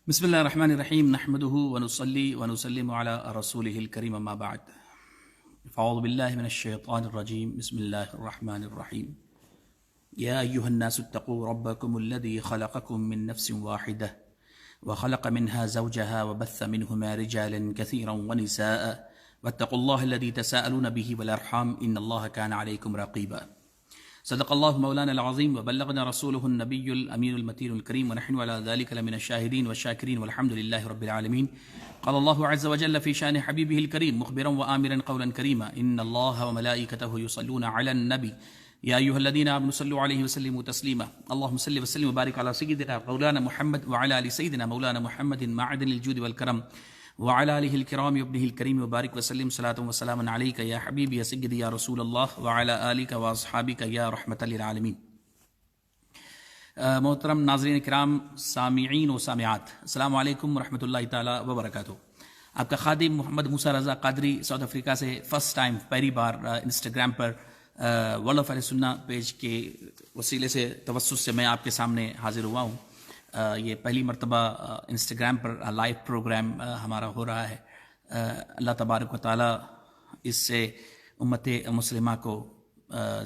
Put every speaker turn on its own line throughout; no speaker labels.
بسم الله الرحمن الرحيم نحمده ونصلي ونسلم على رسوله الكريم أما بعد فأعوذ بالله من الشيطان الرجيم بسم الله الرحمن الرحيم يا أيها الناس اتقوا ربكم الذي خلقكم من نفس واحدة وخلق منها زوجها وبث منهما رجالا كثيرا ونساء واتقوا الله الذي تساءلون به والأرحام إن الله كان عليكم رقيبا صدق الله مولانا العظيم وبلغنا رسوله النبي الأمين المتين الكريم ونحن على ذلك لمن الشاهدين والشاكرين والحمد لله رب العالمين. قال الله عز وجل في شأن حبيبه الكريم مخبرا وآمرا قولا كريما إن الله وملائكته يصلون على النبي يا أيها الذين آمنوا صلوا عليه وسلموا تسليما اللهم صل وسلم وبارك على سيدنا مولانا محمد وعلى آل سيدنا مولانا محمد معدن الجود والكرم وعلى آله الكرام وابنه الكريم وبارك وسلم صلاة وسلام عليك يا حبيبي يا سيدي يا رسول الله وعلى آلك وأصحابك يا رحمة للعالمین. محترم ناظرین کرام، سامعین و سامعات، السلام علیکم ورحمۃ اللہ تعالی وبرکاتہ. آپ کا خادم محمد موسیٰ رضا قادری ساؤتھ افریقہ سے فرسٹ ٹائم پہلی بار انسٹاگرام پر ورلڈ آف اہل سنہ پیج کے وسیلے سے توسط سے میں آپ کے سامنے حاضر ہوا ہوں. یہ پہلی مرتبہ انسٹاگرام پر لائیو پروگرام ہمارا ہو رہا ہے. اللہ تبارک و تعالی اس سے امت مسلمہ کو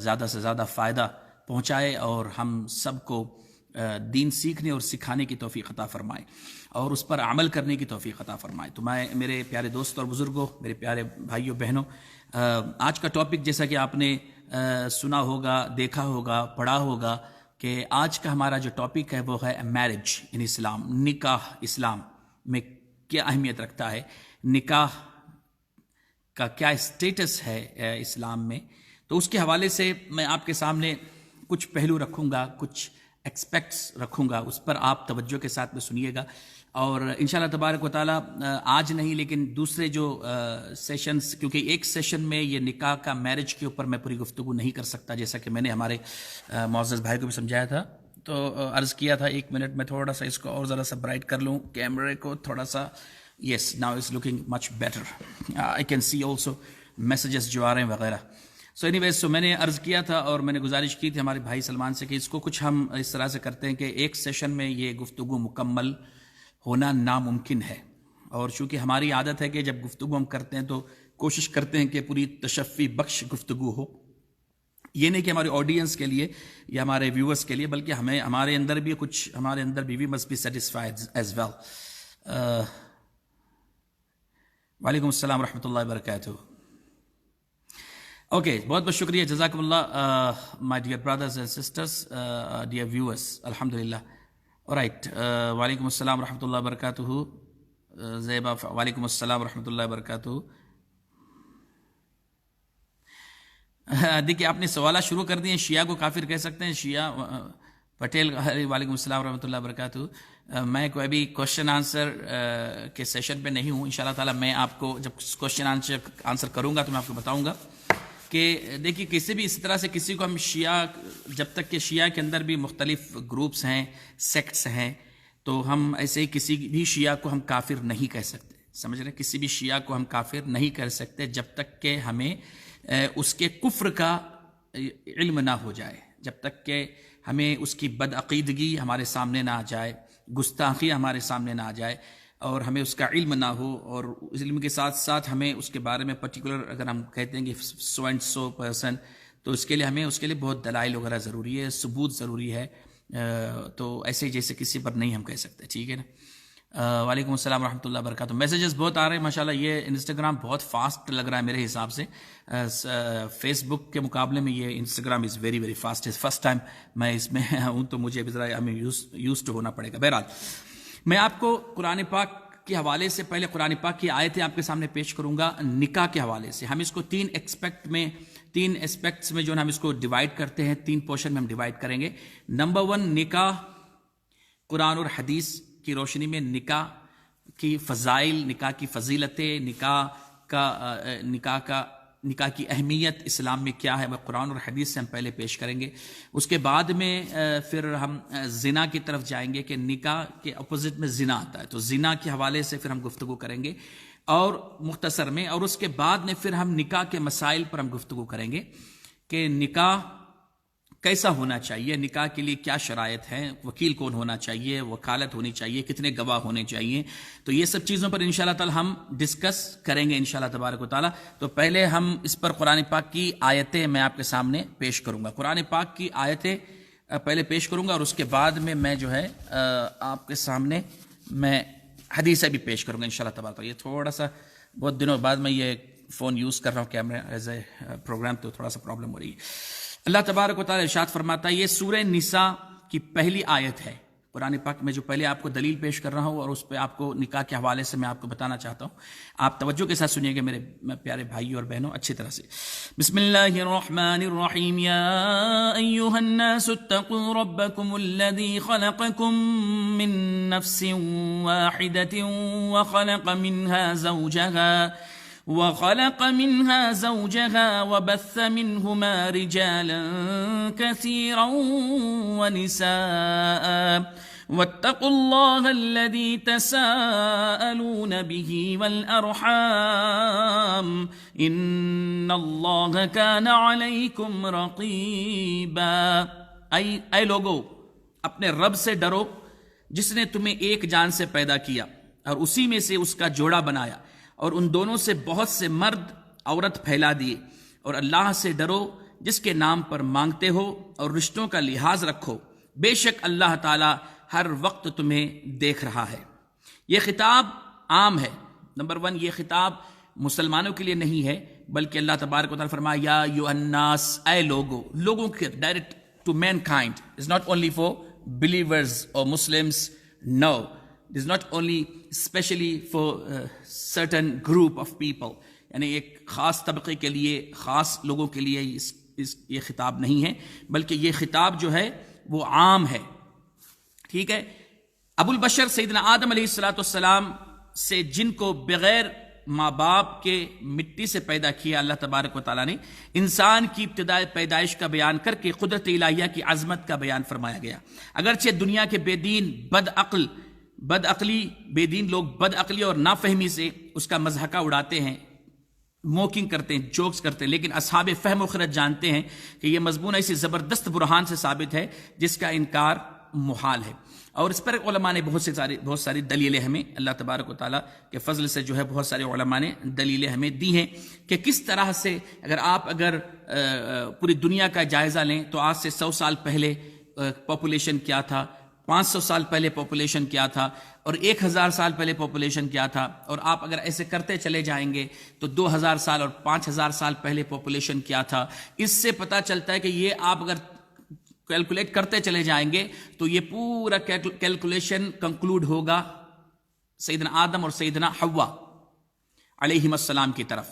زیادہ سے زیادہ فائدہ پہنچائے اور ہم سب کو دین سیکھنے اور سکھانے کی توفیق عطا فرمائے اور اس پر عمل کرنے کی توفیق عطا فرمائے. تو میں میرے پیارے دوستوں اور بزرگوں، میرے پیارے بھائیوں بہنوں، آج کا ٹاپک جیسا کہ آپ نے سنا ہوگا، دیکھا ہوگا، پڑھا ہوگا کہ آج کا ہمارا جو ٹاپک ہے وہ ہے میرج ان اسلام. نکاح اسلام میں کیا اہمیت رکھتا ہے، نکاح کا کیا اسٹیٹس ہے اسلام میں. تو اس کے حوالے سے میں آپ کے سامنے کچھ پہلو رکھوں گا، کچھ ایکسپیکٹس رکھوں گا، اس پر آپ توجہ کے ساتھ میں سنیے گا. اور انشاءاللہ تبارک و تعالیٰ آج نہیں لیکن دوسرے جو سیشنز، کیونکہ ایک سیشن میں یہ نکاح کا میرج کے اوپر میں پوری گفتگو نہیں کر سکتا، جیسا کہ میں نے ہمارے معزز بھائی کو بھی سمجھایا تھا. تو عرض کیا تھا 1 منٹ میں تھوڑا سا اس کو اور ذرا سا برائٹ کر لوں، کیمرے کو تھوڑا سا. Yes, now is looking much better. I can see also messages جو آ رہے ہیں وغیرہ. سو اینی ویز، میں نے عرض کیا تھا اور میں نے گزارش کی تھی ہمارے بھائی سلمان سے کہ اس کو کچھ ہم اس طرح سے کرتے ہیں کہ ایک سیشن میں یہ گفتگو مکمل ہونا ناممکن ہے. اور چونکہ ہماری عادت ہے کہ جب گفتگو ہم کرتے ہیں تو کوشش کرتے ہیں کہ پوری تشفی بخش گفتگو ہو. یہ نہیں کہ ہمارے آڈینس کے لیے یا ہمارے ویورز کے لیے، بلکہ ہمارے اندر بھی کچھ، ہمارے اندر بھی we must be satisfied as well. وعلیکم السلام ورحمۃ اللہ وبرکاتہ. اوکے، بہت بہت شکریہ، جزاکم اللہ my dear brothers and sisters, dear viewers. الحمدللہ. رائٹ. وعلیکم السلام ورحمۃ اللہ وبرکاتہ. زیبا، وعلیکم السلام ورحمۃ اللہ وبرکاتہ. دیکھیے، آپ نے سوالات شروع کر دیے. شیعہ کو کافر کہہ سکتے ہیں؟ شیعہ پٹیل، وعلیکم السلام ورحمۃ اللہ وبرکاتہ. میں کوئی ابھی کوشچن آنسر کے سیشن پہ نہیں ہوں. انشاءاللہ تعالیٰ میں آپ کو جب کوشچن آنسر کروں گا تو میں آپ کو بتاؤں گا کہ دیکھیے کسی بھی اس طرح سے کسی کو ہم شیعہ، جب تک کہ شیعہ کے اندر بھی مختلف گروپس ہیں، سیکٹس ہیں، تو ہم ایسے ہی کسی بھی شیعہ کو ہم کافر نہیں کہہ سکتے. سمجھ رہے ہیں؟ کسی بھی شیعہ کو ہم کافر نہیں کہہ سکتے جب تک کہ ہمیں اس کے کفر کا علم نہ ہو جائے، جب تک کہ ہمیں اس کی بدعقیدگی ہمارے سامنے نہ آ جائے، گستاخی ہمارے سامنے نہ آ جائے اور ہمیں اس کا علم نہ ہو. اور اس علم کے ساتھ ساتھ ہمیں اس کے بارے میں پرٹیکولر، اگر ہم کہتے ہیں کہ سو اینڈ سو پرسن، تو اس کے لیے ہمیں اس کے لیے بہت دلائل وغیرہ ضروری ہے، ثبوت ضروری ہے. تو ایسے جیسے کسی پر نہیں ہم کہہ سکتے. ٹھیک ہے نا؟ وعلیکم السلام ورحمۃ اللہ وبرکاتہ. میسیجز بہت آ رہے ہیں ماشاءاللہ. یہ انسٹاگرام بہت فاسٹ لگ رہا ہے میرے حساب سے. فیس بک کے مقابلے میں یہ Instagram is very very fast. First time میں اس میں ہوں تو مجھے ذرا ہمیں یوزڈ ہونا پڑے گا. بہرحال، میں آپ کو قرآن پاک کے حوالے سے پہلے قرآن پاک کی آیتیں آپ کے سامنے پیش کروں گا. نکاح کے حوالے سے ہم اس کو تین اسپیکٹس میں جو ہم اس کو ڈیوائڈ کرتے ہیں، 3 پورشن میں ہم ڈیوائڈ کریں گے. نمبر 1، نکاح قرآن اور حدیث کی روشنی میں، نکاح کی فضائل، نکاح کی فضیلتیں، نکاح کی اہمیت اسلام میں کیا ہے، وہ قرآن اور حدیث سے ہم پہلے پیش کریں گے. اس کے بعد میں پھر ہم زنا کی طرف جائیں گے کہ نکاح کے اپوزٹ میں زنا آتا ہے، تو زنا کے حوالے سے پھر ہم گفتگو کریں گے اور مختصر میں. اور اس کے بعد میں پھر ہم نکاح کے مسائل پر ہم گفتگو کریں گے کہ نکاح کیسا ہونا چاہیے، نکاح کے لیے کیا شرائط ہیں، وکیل کون ہونا چاہیے، وکالت ہونی چاہیے، کتنے گواہ ہونے چاہیے، تو یہ سب چیزوں پر انشاءاللہ تعالی ہم ڈسکس کریں گے انشاءاللہ تبارک و تعالی۔ تو پہلے ہم اس پر قرآن پاک کی آیتیں میں آپ کے سامنے پیش کروں گا، قرآن پاک کی آیتیں پہلے پیش کروں گا، اور اس کے بعد میں جو ہے آپ کے سامنے میں حدیثیں بھی پیش کروں گا انشاءاللہ تبارک و تعالی۔ یہ تھوڑا سا بہت دنوں بعد میں یہ فون یوز کر رہا ہوں کیمرہ ایز اے پروگرام، تو تھوڑا سا پرابلم ہو رہی ہے۔ اللہ تبارک و تعالی ارشاد فرماتا ہے، یہ سورہ نساء کی پہلی آیت ہے قرآن پاک میں، جو پہلے آپ کو دلیل پیش کر رہا ہوں اور اس پہ آپ کو نکاح کے حوالے سے میں آپ کو بتانا چاہتا ہوں۔ آپ توجہ کے ساتھ سنیے گا میرے پیارے بھائی اور بہنوں اچھی طرح سے۔ بسم اللہ الرحمن الرحیم، یا ایھا الناس اتقوا ربکم الذی خلقکم من نفس واحدۃ وخلق منها زوجها وبث منهما رجالا كثيرا ونساء واتقوا الله الذي تساءلون به والأرحام إن الله كان عليكم رقيبا۔ اے لوگو، اپنے رب سے ڈرو جس نے تمہیں ایک جان سے پیدا کیا اور اسی میں سے اس کا جوڑا بنایا، اور ان دونوں سے بہت سے مرد عورت پھیلا دیے، اور اللہ سے ڈرو جس کے نام پر مانگتے ہو، اور رشتوں کا لحاظ رکھو، بے شک اللہ تعالی ہر وقت تمہیں دیکھ رہا ہے۔ یہ خطاب عام ہے۔ نمبر 1، یہ خطاب مسلمانوں کے لیے نہیں ہے، بلکہ اللہ تبارک و تعالی فرمایا، یا ایھا الناس، اے لوگوں کے direct to mankind, is not only for believers اور Muslims, no, it is not only especially for certain group of people، یعنی ایک خاص طبقے کے لیے، خاص لوگوں کے لیے یہ خطاب نہیں ہے، بلکہ یہ خطاب جو ہے وہ عام ہے، ٹھیک ہے۔ ابو البشر سیدنا آدم علیہ السلام سے، جن کو بغیر ماں باپ کے مٹی سے پیدا کیا اللہ تبارک و تعالیٰ نے، انسان کی ابتدائی پیدائش کا بیان کر کے قدرت الہیہ کی عظمت کا بیان فرمایا گیا۔ اگرچہ دنیا کے بے دین بے دین لوگ بد عقلی اور نافہمی سے اس کا مضحکہ اڑاتے ہیں، موکنگ کرتے ہیں، جوکس کرتے ہیں، لیکن اصحاب فہم و خرد جانتے ہیں کہ یہ مضمون ایسی زبردست برہان سے ثابت ہے جس کا انکار محال ہے، اور اس پر علماء نے بہت ساری دلیلیں ہمیں اللہ تبارک و تعالیٰ کے فضل سے جو ہے بہت سارے علماء نے دلیلیں ہمیں دی ہیں کہ کس طرح سے اگر پوری دنیا کا جائزہ لیں تو آج سے 100 سال پہلے پاپولیشن کیا تھا، 500 سال پہلے پاپولیشن کیا تھا، اور 1000 سال پہلے پاپولیشن کیا تھا، اور آپ اگر ایسے کرتے چلے جائیں گے تو 2000 سال اور 5000 سال پہلے پاپولیشن کیا تھا۔ اس سے پتہ چلتا ہے کہ یہ آپ اگر کیلکولیٹ کرتے چلے جائیں گے تو یہ پورا کیلکولیشن کنکلوڈ ہوگا سیدنا آدم اور سیدنا حوا علیہم السلام کی طرف،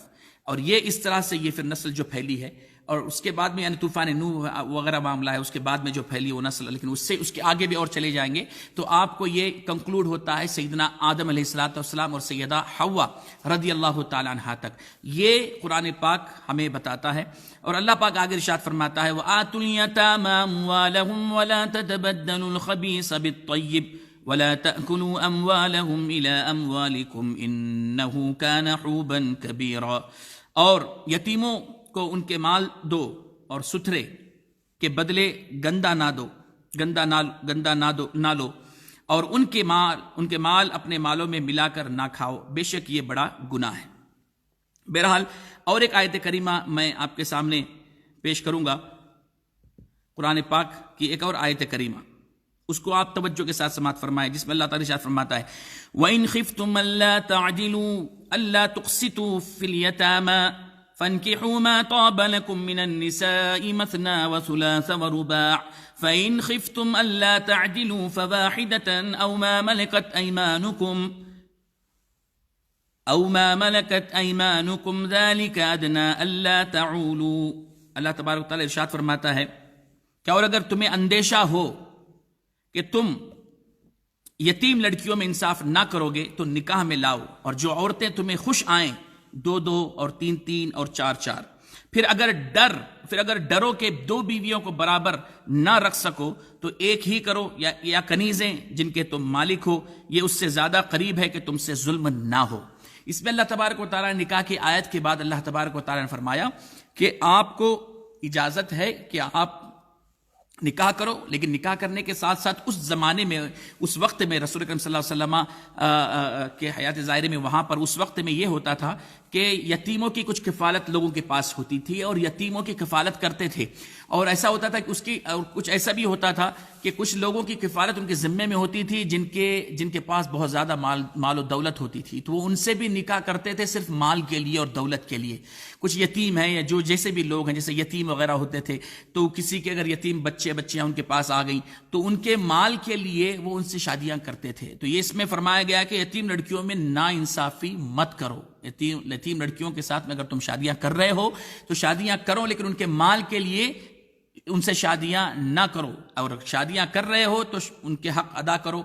اور یہ اس طرح سے یہ پھر نسل جو پھیلی ہے، اور اس کے بعد میں یعنی طوفان نوح وغیرہ معاملہ ہے، اس کے بعد میں جو پھیلی وہ نسل، لیکن اس کے آگے بھی اور چلے جائیں گے تو آپ کو یہ کنکلوڈ ہوتا ہے سیدنا آدم علیہ السلام اور سیدہ حوا رضی اللہ تعالی عنہا تک۔ یہ قرآن پاک ہمیں بتاتا ہے، اور اللہ پاک آگے ارشاد فرماتا ہے، وَآتُوا الْيَتَامَىٰ أَمْوَالَهُمْ وَلَا تَتَبَدَّلُوا الْخَبِيثَ بِالطَّيِّبِ وَلَا تَأْكُلُوا أَمْوَالَهُمْ إِلَىٰ أَمْوَالِكُمْ إِنَّهُ كَانَ حُوبًا كَبِيرًا۔ اور یتیموں کو ان کے مال دو اور ستھرے کے بدلے گندا نہ لو، اور ان کے مال اپنے مالوں میں ملا کر نہ کھاؤ، بے شک یہ بڑا گناہ ہے۔ بہرحال اور ایک آیت کریمہ میں آپ کے سامنے پیش کروں گا، قرآن پاک کی ایک اور آیت کریمہ، اس کو آپ توجہ کے ساتھ سماعت فرمائیں، جس میں اللہ تعالی ارشاد فرماتا ہے، وَإِنْ خِفْتُمْ أَلَّا تَعْدِلُوا أَلَّا تُقْسِطُوا فِي الْيَتَامَىٰ فَانكِحُوا مَا طَابَ لَكُم مِّنَ النِّسَاءِ مَثْنَىٰ وَثُلَاثَ وَرُبَاعَ فَإِنْ خِفْتُمْ أَلَّا تَعْدِلُوا فَوَاحِدَةً أَوْ مَا مَلَكَتْ أَيْمَانُكُمْ ذَلِكَ أَدْنَىٰ أَلَّا تَعُولُوا۔ اللہ تبارک و تعالیٰ ارشاد فرماتا ہے کہ اور اگر تمہیں اندیشہ ہو کہ تم یتیم لڑکیوں میں انصاف نہ کرو گے تو نکاح میں لاؤ، اور جو عورتیں تمہیں خوش آئیں 2 اور 3 اور 4، پھر اگر ڈرو کہ 2 بیویوں کو برابر نہ رکھ سکو تو ایک ہی کرو، یا کنیزیں جن کے تم مالک ہو، یہ اس سے زیادہ قریب ہے کہ تم سے ظلم نہ ہو۔ اس میں اللہ تبارک و تعالیٰ نے نکاح کی آیت کے بعد اللہ تبارک و تعالیٰ نے فرمایا کہ آپ کو اجازت ہے کہ آپ نکاح کرو، لیکن نکاح کرنے کے ساتھ ساتھ اس زمانے میں، اس وقت میں رسول اکرم صلی اللہ علیہ وسلم کے حیات ظاہرہ میں وہاں پر اس وقت میں یہ ہوتا تھا کہ یتیموں کی کچھ کفالت لوگوں کے پاس ہوتی تھی اور یتیموں کی کفالت کرتے تھے، اور ایسا ہوتا تھا کہ اس کی، اور کچھ ایسا بھی ہوتا تھا کہ کچھ لوگوں کی کفالت ان کے ذمے میں ہوتی تھی جن کے پاس بہت زیادہ مال و دولت ہوتی تھی، تو وہ ان سے بھی نکاح کرتے تھے صرف مال کے لیے اور دولت کے لیے۔ کچھ یتیم ہیں یا جو جیسے بھی لوگ ہیں، جیسے یتیم وغیرہ ہوتے تھے، تو کسی کے اگر یتیم بچیاں ان کے پاس آ گئیں تو ان کے مال کے لیے وہ ان سے شادیاں کرتے تھے۔ تو یہ اس میں فرمایا گیا کہ یتیم لڑکیوں میں نا انصافی مت کرو، یتیم لڑکیوں کے ساتھ میں اگر تم شادیاں کر رہے ہو تو شادیاں کرو، لیکن ان کے مال کے لیے ان سے شادیاں نہ کرو، اور شادیاں کر رہے ہو تو ان کے حق ادا کرو،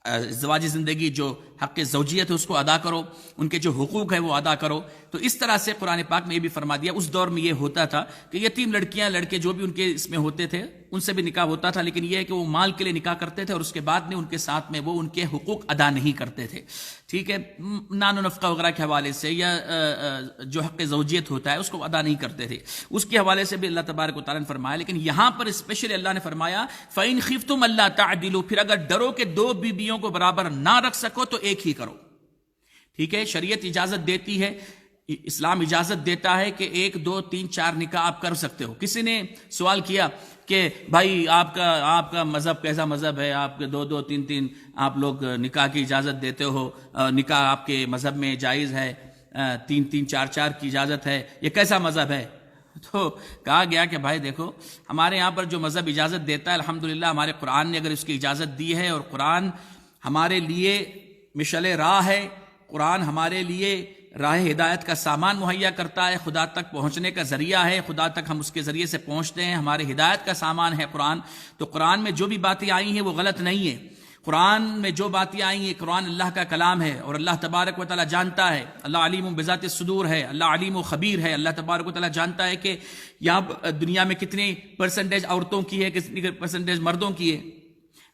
ازدواجی زندگی جو حق زوجیت ہے اس کو ادا کرو، ان کے جو حقوق ہے وہ ادا کرو۔ تو اس طرح سے قرآن پاک میں یہ بھی فرما دیا۔ اس دور میں یہ ہوتا تھا کہ یتیم لڑکیاں لڑکے جو بھی ان کے اس میں ہوتے تھے ان سے بھی نکاح ہوتا تھا، لیکن یہ ہے کہ وہ مال کے لیے نکاح کرتے تھے اور اس کے بعد میں ان کے ساتھ میں وہ ان کے حقوق ادا نہیں کرتے تھے، ٹھیک ہے، نان و نفقہ وغیرہ کے حوالے سے، یا جو حق زوجیت ہوتا ہے اس کو ادا نہیں کرتے تھے، اس کے حوالے سے بھی اللہ تبارک و تعالیٰ نے فرمایا۔ لیکن یہاں پر اسپیشلی اللہ نے فرمایا فَإِنْ خِفْتُمْ أَلَّا تَعْدِلُوا، پھر اگر ڈرو کہ دو بیویوں کو برابر نہ رکھ سکو تو ایک ہی کرو، ٹھیک ہے۔ شریعت اجازت دیتی ہے، اسلام اجازت دیتا ہے کہ 1 2 3 4 نکاح آپ کر سکتے ہو۔ کسی نے سوال کیا کہ بھائی آپ کا مذہب کیسا مذہب ہے، آپ کے 2 2 3 3 آپ لوگ نکاح کی اجازت دیتے ہو، نکاح آپ کے مذہب میں جائز ہے، 3 3 4 4 کی اجازت ہے، یہ کیسا مذہب ہے؟ تو کہا گیا کہ بھائی دیکھو، ہمارے یہاں پر جو مذہب اجازت دیتا ہے الحمدللہ ہمارے قرآن نے اگر اس کی اجازت دی ہے، اور قرآن ہمارے لیے مشعل راہ ہے، قرآن ہمارے لیے راہ ہدایت کا سامان مہیا کرتا ہے، خدا تک پہنچنے کا ذریعہ ہے، خدا تک ہم اس کے ذریعے سے پہنچتے ہیں، ہمارے ہدایت کا سامان ہے قرآن۔ تو قرآن میں جو بھی باتیں آئی ہیں وہ غلط نہیں ہے، قرآن میں جو باتیں آئی ہیں، قرآن اللہ کا کلام ہے اور اللہ تبارک و تعالیٰ جانتا ہے، اللہ علیم بذات الصدور ہے، اللہ علیم و خبیر ہے، اللہ تبارک و تعالیٰ جانتا ہے کہ یہاں دنیا میں کتنی پرسنٹیج عورتوں کی ہے، کتنی پرسنٹیج مردوں کی ہے۔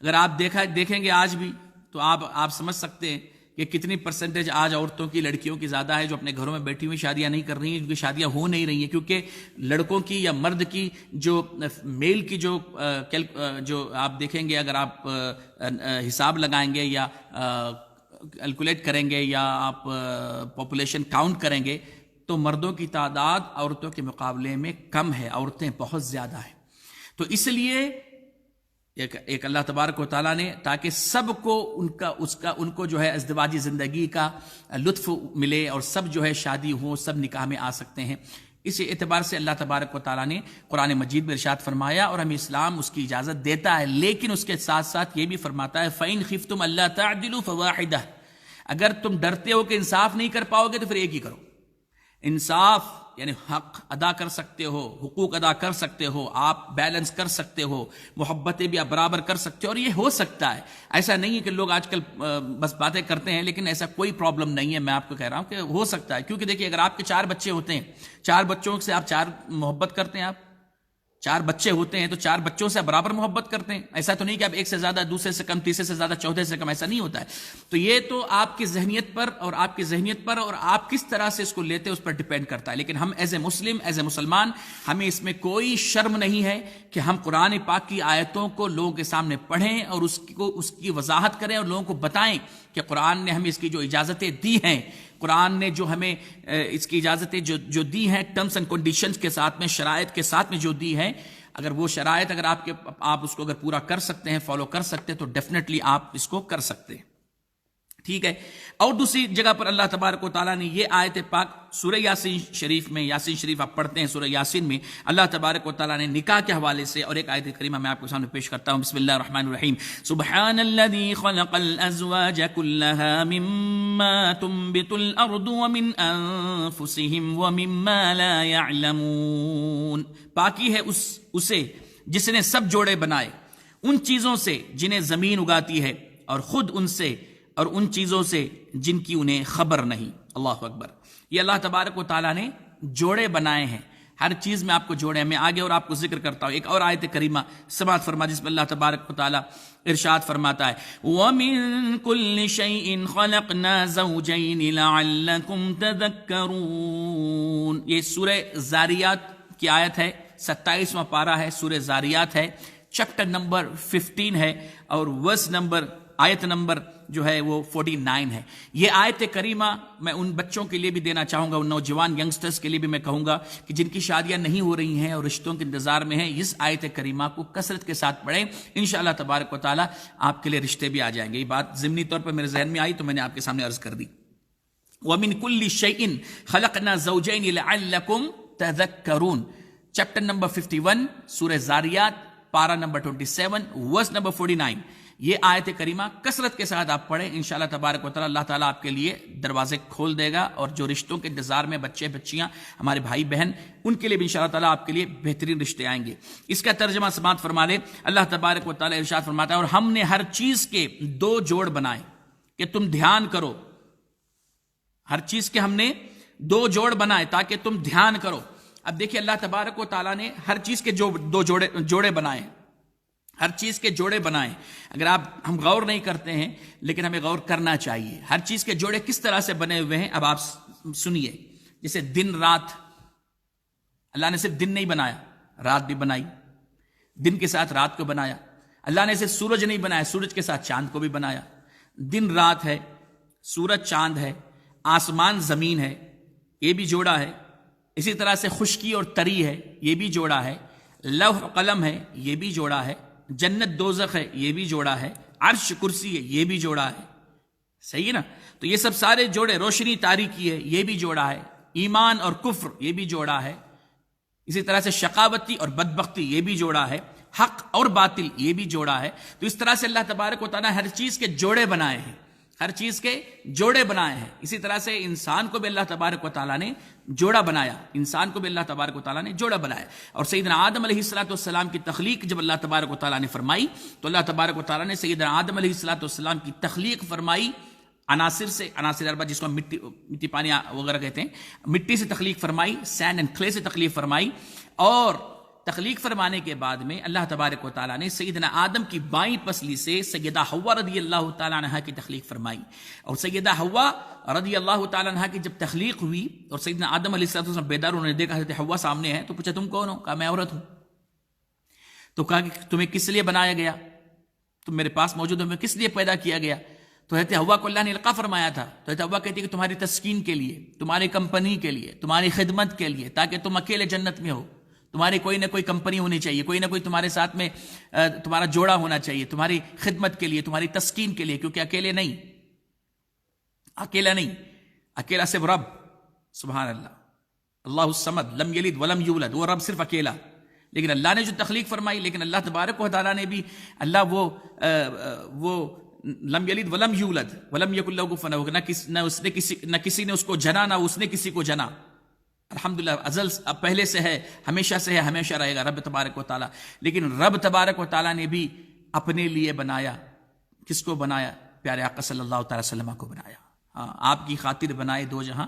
اگر آپ دیکھیں گے آج بھی تو آپ سمجھ سکتے ہیں کہ کتنی پرسنٹیج آج عورتوں کی، لڑکیوں کی زیادہ ہے جو اپنے گھروں میں بیٹھی ہوئی شادیاں نہیں کر رہی ہیں، کیونکہ شادیاں ہو نہیں رہی ہیں، کیونکہ لڑکوں کی یا مرد کی جو میل کی جو آپ دیکھیں گے، اگر آپ حساب لگائیں گے یا کیلکولیٹ کریں گے یا آپ پاپولیشن کاؤنٹ کریں گے تو مردوں کی تعداد عورتوں کے مقابلے میں کم ہے، عورتیں بہت زیادہ ہیں۔ تو اس لیے ایک اللہ تبارک و تعالیٰ نے، تاکہ سب کو ان کو جو ہے ازدواجی زندگی کا لطف ملے اور سب جو ہے شادی ہو، سب نکاح میں آ سکتے ہیں، اس اعتبار سے اللہ تبارک و تعالیٰ نے قرآن مجید میں ارشاد فرمایا، اور ہمیں اسلام اس کی اجازت دیتا ہے، لیکن اس کے ساتھ ساتھ یہ بھی فرماتا ہے فَإِنْ خِفْتُمْ أَلَّا تَعْدِلُوا فَوَاحِدَةً، اگر تم ڈرتے ہو کہ انصاف نہیں کر پاؤ گے تو پھر ایک ہی کرو۔ انصاف یعنی حق ادا کر سکتے ہو، حقوق ادا کر سکتے ہو، آپ بیلنس کر سکتے ہو، محبتیں بھی آپ برابر کر سکتے ہو، اور یہ ہو سکتا ہے۔ ایسا نہیں ہے کہ لوگ آج کل بس باتیں کرتے ہیں، لیکن ایسا کوئی پرابلم نہیں ہے، میں آپ کو کہہ رہا ہوں کہ ہو سکتا ہے، کیونکہ دیکھیے اگر آپ کے 4 بچے ہوتے ہیں، 4 بچوں سے آپ 4 محبت کرتے ہیں، آپ 4 بچے ہوتے ہیں تو 4 بچوں سے برابر محبت کرتے ہیں، ایسا تو نہیں کہ آپ ایک سے زیادہ، دوسرے سے کم، تیسرے سے زیادہ، چوتھے سے کم، ایسا نہیں ہوتا ہے۔ تو یہ تو آپ کی ذہنیت پر اور آپ کی ذہنیت پر اور آپ کس طرح سے اس کو لیتے ہیں اس پر ڈیپینڈ کرتا ہے، لیکن ہم ایز اے مسلمان ہمیں اس میں کوئی شرم نہیں ہے کہ ہم قرآن پاک کی آیتوں کو لوگوں کے سامنے پڑھیں اور اس کی وضاحت کریں اور لوگوں کو بتائیں کہ قرآن نے ہمیں اس کی جو اجازتیں دی ہیں، قرآن نے جو ہمیں اس کی اجازتیں جو دی ہیں ٹرمز اینڈ کنڈیشنز کے ساتھ میں، شرائط کے ساتھ میں جو دی ہیں، اگر وہ شرائط اگر آپ اس کو اگر پورا کر سکتے ہیں، فالو کر سکتے ہیں، تو ڈیفینیٹلی آپ اس کو کر سکتے ہیں، ٹھیک ہے۔ اور دوسری جگہ پر اللہ تبارک و تعالیٰ نے یہ آیت پاک سورہ یاسین شریف میں، یاسین شریف آپ پڑھتے ہیں سورہ یاسین میں، اللہ تبارک و تعالیٰ نے نکاح کے حوالے سے اور ایک آیت کریمہ میں آپ کو سامنے پیش کرتا ہوں۔ بسم اللہ الرحمن الرحیم، سبحان الذی خلق الازواج کلها مما تنبت الارض ومن انفسهم ومما لا يعلمون، پاکی ہے اسے جس نے سب جوڑے بنائے ان چیزوں سے جنہیں زمین اگاتی ہے، اور خود ان سے اور ان چیزوں سے جن کی انہیں خبر نہیں۔ اللہ اکبر، یہ اللہ تبارک و تعالیٰ نے جوڑے بنائے ہیں، ہر چیز میں آپ کو جوڑے ہیں۔ میں آگے اور آپ کو ذکر کرتا ہوں، ایک اور آیت کریمہ سماعت فرما جس میں اللہ تبارک و تعالیٰ ارشاد فرماتا ہے وَمِن كُلِّ شَيْءٍ خَلَقْنَا زَوْجَيْنِ لَعَلَّكُمْ تَذَكَّرُونَ، یہ سورہ زاریات کی آیت ہے، 27واں پارہ ہے، سورہ زاریات ہے، چیپٹر نمبر 15 ہے اور آیت نمبر جو ہے وہ 49 ہے. یہ آیت کریمہ میں ان بچوں کے لیے بھی دینا چاہوں گا، ان نوجوان ینگسٹرز کے لیے بھی میں کہوں گا کہ جن کی شادیاں نہیں ہو رہی ہیں اور رشتوں کے انتظار میں ہیں، اس آیت کریمہ کو کثرت کے ساتھ پڑھیں، انشاءاللہ تبارک و تعالی آپ کے لیے رشتے بھی آ جائیں گے. یہ بات ضمنی طور پر میرے ذہن میں آئی تو میں نے آپ کے سامنے عرض کر دی. وَمِن كُلِّ شَيْءٍ خَلَقْنَا زَوْجَيْنِ لَعَلَّكُمْ تَذَكَّرُونَ. چیپٹر نمبر 51 سورہ زاریات پارہ نمبر 27 ورس نمبر 49. یہ آیت کریمہ کثرت کے ساتھ آپ پڑھیں، انشاءاللہ تبارک و تعالی اللہ تعالیٰ آپ کے لیے دروازے کھول دے گا، اور جو رشتوں کے انتظار میں بچے بچیاں، ہمارے بھائی بہن، ان کے لیے بھی انشاءاللہ تعالیٰ آپ کے لیے بہترین رشتے آئیں گے. اس کا ترجمہ سماعت فرما لے. اللہ تبارک و تعالی ارشاد فرماتا ہے، اور ہم نے ہر چیز کے 2 جوڑ بنائے کہ تم دھیان کرو. ہر چیز کے ہم نے 2 جوڑ بنائے تاکہ تم دھیان کرو. اب دیکھیے اللہ تبارک و تعالیٰ نے ہر چیز کے 2 جوڑے بنائے، ہر چیز کے جوڑے بنائے. اگر ہم غور نہیں کرتے ہیں لیکن ہمیں غور کرنا چاہیے. ہر چیز کے جوڑے کس طرح سے بنے ہوئے ہیں اب آپ سنیے. جیسے دن رات، اللہ نے صرف دن نہیں بنایا، رات بھی بنائی. دن کے ساتھ رات کو بنایا. اللہ نے صرف سورج نہیں بنایا، سورج کے ساتھ چاند کو بھی بنایا. دن رات ہے، سورج چاند ہے، آسمان زمین ہے، یہ بھی جوڑا ہے. اسی طرح سے خشکی اور تری ہے، یہ بھی جوڑا ہے. لوح قلم ہے، یہ بھی جوڑا ہے. جنت دوزخ ہے، یہ بھی جوڑا ہے. عرش کرسی ہے، یہ بھی جوڑا ہے. صحیح ہے نا؟ تو یہ سب سارے جوڑے. روشنی تاریکی ہے، یہ بھی جوڑا ہے. ایمان اور کفر، یہ بھی جوڑا ہے. اسی طرح سے شقاوتی اور بدبختی، یہ بھی جوڑا ہے. حق اور باطل، یہ بھی جوڑا ہے. تو اس طرح سے اللہ تبارک و تعالیٰ ہر چیز کے جوڑے بنائے ہیں، ہر چیز کے جوڑے بنائے ہیں. اسی طرح سے انسان کو بھی اللہ تبارک و تعالیٰ نے جوڑا بنایا. انسان کو بھی اللہ تبارک و تعالیٰ نے جوڑا بنایا. اور سیدنا آدم علیہ السلام کی تخلیق جب اللہ تبارک و تعالیٰ نے فرمائی تو اللہ تبارک و تعالیٰ نے سیدنا آدم علیہ السلام کی تخلیق فرمائی عناصر سے. عناصر اربعہ جس کو ہم مٹی پانی وغیرہ کہتے ہیں، مٹی سے تخلیق فرمائی، سینڈ اینڈ کلے سے تخلیق فرمائی. اور تخلیق فرمانے کے بعد میں اللہ تبارک و تعالیٰ نے سیدنا آدم کی بائیں پسلی سے سیدہ حوا رضی اللہ تعالیٰ عنہا کی تخلیق فرمائی. اور سیدہ حوا رضی اللہ تعالیٰ عنہا کی جب تخلیق ہوئی اور سیدنا آدم علیہ السلام بیدار، انہوں نے دیکھا حضرت حوا سامنے ہے تو پوچھا تم کون ہو؟ کہا میں عورت ہوں. تو کہا کہ تمہیں کس لیے بنایا گیا؟ تم میرے پاس موجود ہو، میں کس لیے پیدا کیا گیا؟ تو حضرت حوا کو اللہ نے القاء فرمایا تھا. تو حضرت حوا کہتی ہے کہ تمہاری تسکین کے لیے، تمہاری کمپنی کے لیے، تمہاری خدمت کے لیے، تاکہ تم اکیلے جنت میں ہو. تمہاری کوئی نہ کوئی کمپنی ہونی چاہیے، کوئی نہ کوئی تمہارے ساتھ میں تمہارا جوڑا ہونا چاہیے، تمہاری خدمت کے لیے، تمہاری تسکین کے لیے. کیونکہ اکیلا نہیں، اکیلا صرف رب. سبحان اللہ، اللہ الصمد لم یلد ولم یولد، وہ رب صرف اکیلا. لیکن اللہ نے جو تخلیق فرمائی، لیکن اللہ تبارک و تعالیٰ نے بھی، اللہ وہ لم یلد ولم یولد ولم یکن لہ کفوا احد، نہ کسی نے اس کو جنا، نہ اس نے کسی کو جنا. الحمدللہ ازل پہلے سے ہے، ہمیشہ سے ہے، ہمیشہ رہے گا رب تبارک و تعالیٰ. لیکن رب تبارک و تعالیٰ نے بھی اپنے لیے بنایا. کس کو بنایا؟ پیارے آقا صلی اللہ تعالی وسلم کو بنایا. ہاں، آپ کی خاطر بنائے 2 جہاں،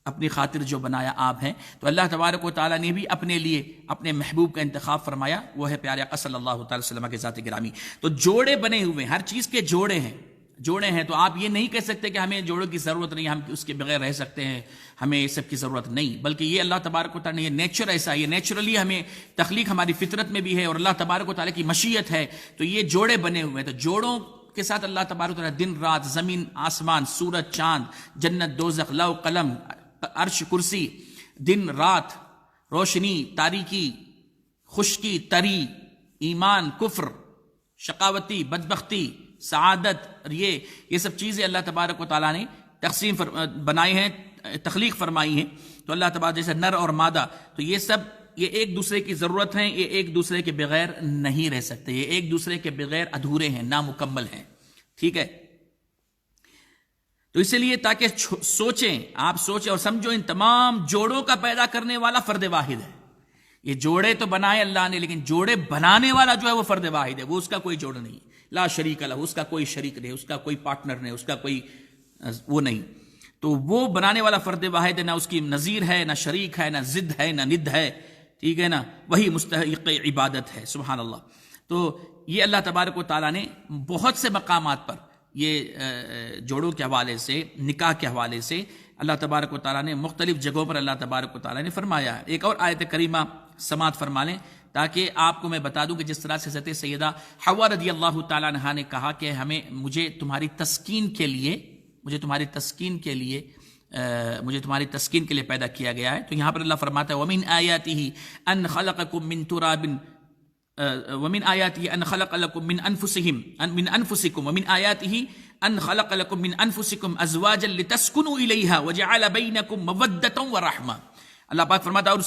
اپنی خاطر جو بنایا آپ ہیں. تو اللہ تبارک و تعالیٰ نے بھی اپنے لیے اپنے محبوب کا انتخاب فرمایا، وہ ہے پیارے آقا صلی اللہ تعالی وسلم کے ذات گرامی. تو جوڑے بنے ہوئے، ہر چیز کے جوڑے ہیں. تو آپ یہ نہیں کہہ سکتے کہ ہمیں جوڑوں کی ضرورت نہیں، ہم اس کے بغیر رہ سکتے ہیں، ہمیں یہ سب کی ضرورت نہیں. بلکہ یہ اللہ تبارک و تعالیٰ نے، یہ نیچر ایسا ہے، یہ نیچرلی ہمیں تخلیق ہماری فطرت میں بھی ہے، اور اللہ تبارک و تعالیٰ کی مشیت ہے. تو یہ جوڑے بنے ہوئے ہیں. تو جوڑوں کے ساتھ اللہ تبارک و تعالیٰ دن رات، زمین آسمان، سورج چاند، جنت دوزخ، لوح قلم، عرش کرسی، دن رات، روشنی تاریکی، خشکی تری، ایمان کفر، شقاوتی بدبختی، سعادت، اور یہ سب چیزیں اللہ تبارک و تعالیٰ نے تقسیم بنائی ہیں، تخلیق فرمائی ہیں. تو اللہ تبارک جیسے نر اور مادہ، تو یہ سب یہ ایک دوسرے کی ضرورت ہیں، یہ ایک دوسرے کے بغیر نہیں رہ سکتے، یہ ایک دوسرے کے بغیر ادھورے ہیں، نامکمل ہیں. ٹھیک ہے؟ تو اسی لیے تاکہ آپ سوچیں اور سمجھو، ان تمام جوڑوں کا پیدا کرنے والا فرد واحد ہے. یہ جوڑے تو بنائے اللہ نے، لیکن جوڑے بنانے والا جو ہے وہ فرد واحد ہے، وہ اس کا کوئی جوڑ نہیں. لا شریک لہ، اس کا کوئی شریک نہیں، اس کا کوئی پارٹنر نہیں، اس کا کوئی وہ نہیں. تو وہ بنانے والا فرد واحد ہے، نہ اس کی نظیر ہے، نہ شریک ہے، نہ ضد ہے، نہ ند ہے. ٹھیک ہے نا؟ وہی مستحق عبادت ہے. سبحان اللہ. تو یہ اللہ تبارک و تعالیٰ نے بہت سے مقامات پر یہ جوڑوں کے حوالے سے، نکاح کے حوالے سے اللہ تبارک و تعالیٰ نے مختلف جگہوں پر اللہ تبارک و تعالیٰ نے فرمایا ہے. ایک اور آیت کریمہ سماعت فرما لیں تاکہ آپ کو میں بتا دوں کہ جس طرح سے حضرت سیدہ حوا رضی اللہ تعالیٰ عنہا نے کہا کہ مجھے تمہاری تسکین کے لیے پیدا کیا گیا ہے، تو یہاں پر اللہ فرماتا ہے وَمِنْ آيَاتِهِ أَنْ خَلَقَكُم مِّن تُرَابٍ وَمِنْ آيَاتِهِ أَنْ خَلَقَ لَكُم مِّنْ أَنفُسِكُم وَمِنْ آيَاتِهِ أَنْ خَلَقَ لَكُم مِّنْ أَنفُسِكُم أَزْوَاجًا لِتَسْكُنُوا إِلَيْهَا وَجَعَلَ بَيْنَكُم مَّوَدَّةً وَرَحْمَةً۔ اللہ پاک فرماتا ہے اور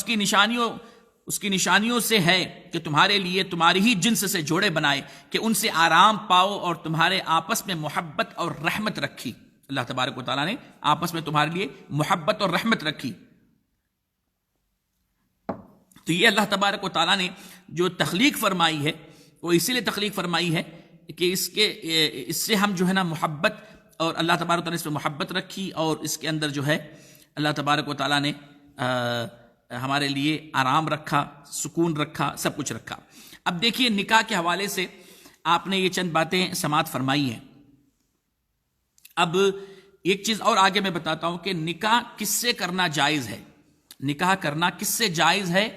اس کی نشانیوں سے ہے کہ تمہارے لیے تمہاری ہی جنس سے جوڑے بنائے کہ ان سے آرام پاؤ اور تمہارے آپس میں محبت اور رحمت رکھی۔ اللہ تبارک و تعالیٰ نے آپس میں تمہارے لیے محبت اور رحمت رکھی۔ تو یہ اللہ تبارک و تعالیٰ نے جو تخلیق فرمائی ہے وہ اسی لیے تخلیق فرمائی ہے کہ اس سے ہم جو ہے نا محبت، اور اللہ تبارک و تعالیٰ نے اس میں محبت رکھی اور اس کے اندر جو ہے اللہ تبارک و تعالیٰ نے ہمارے لیے آرام رکھا، سکون رکھا، سب کچھ رکھا۔ اب دیکھیے نکاح کے حوالے سے آپ نے یہ چند باتیں سماعت فرمائی ہیں۔ اب ایک چیز اور آگے میں بتاتا ہوں کہ نکاح کس سے کرنا جائز ہے، نکاح کرنا کس سے جائز ہے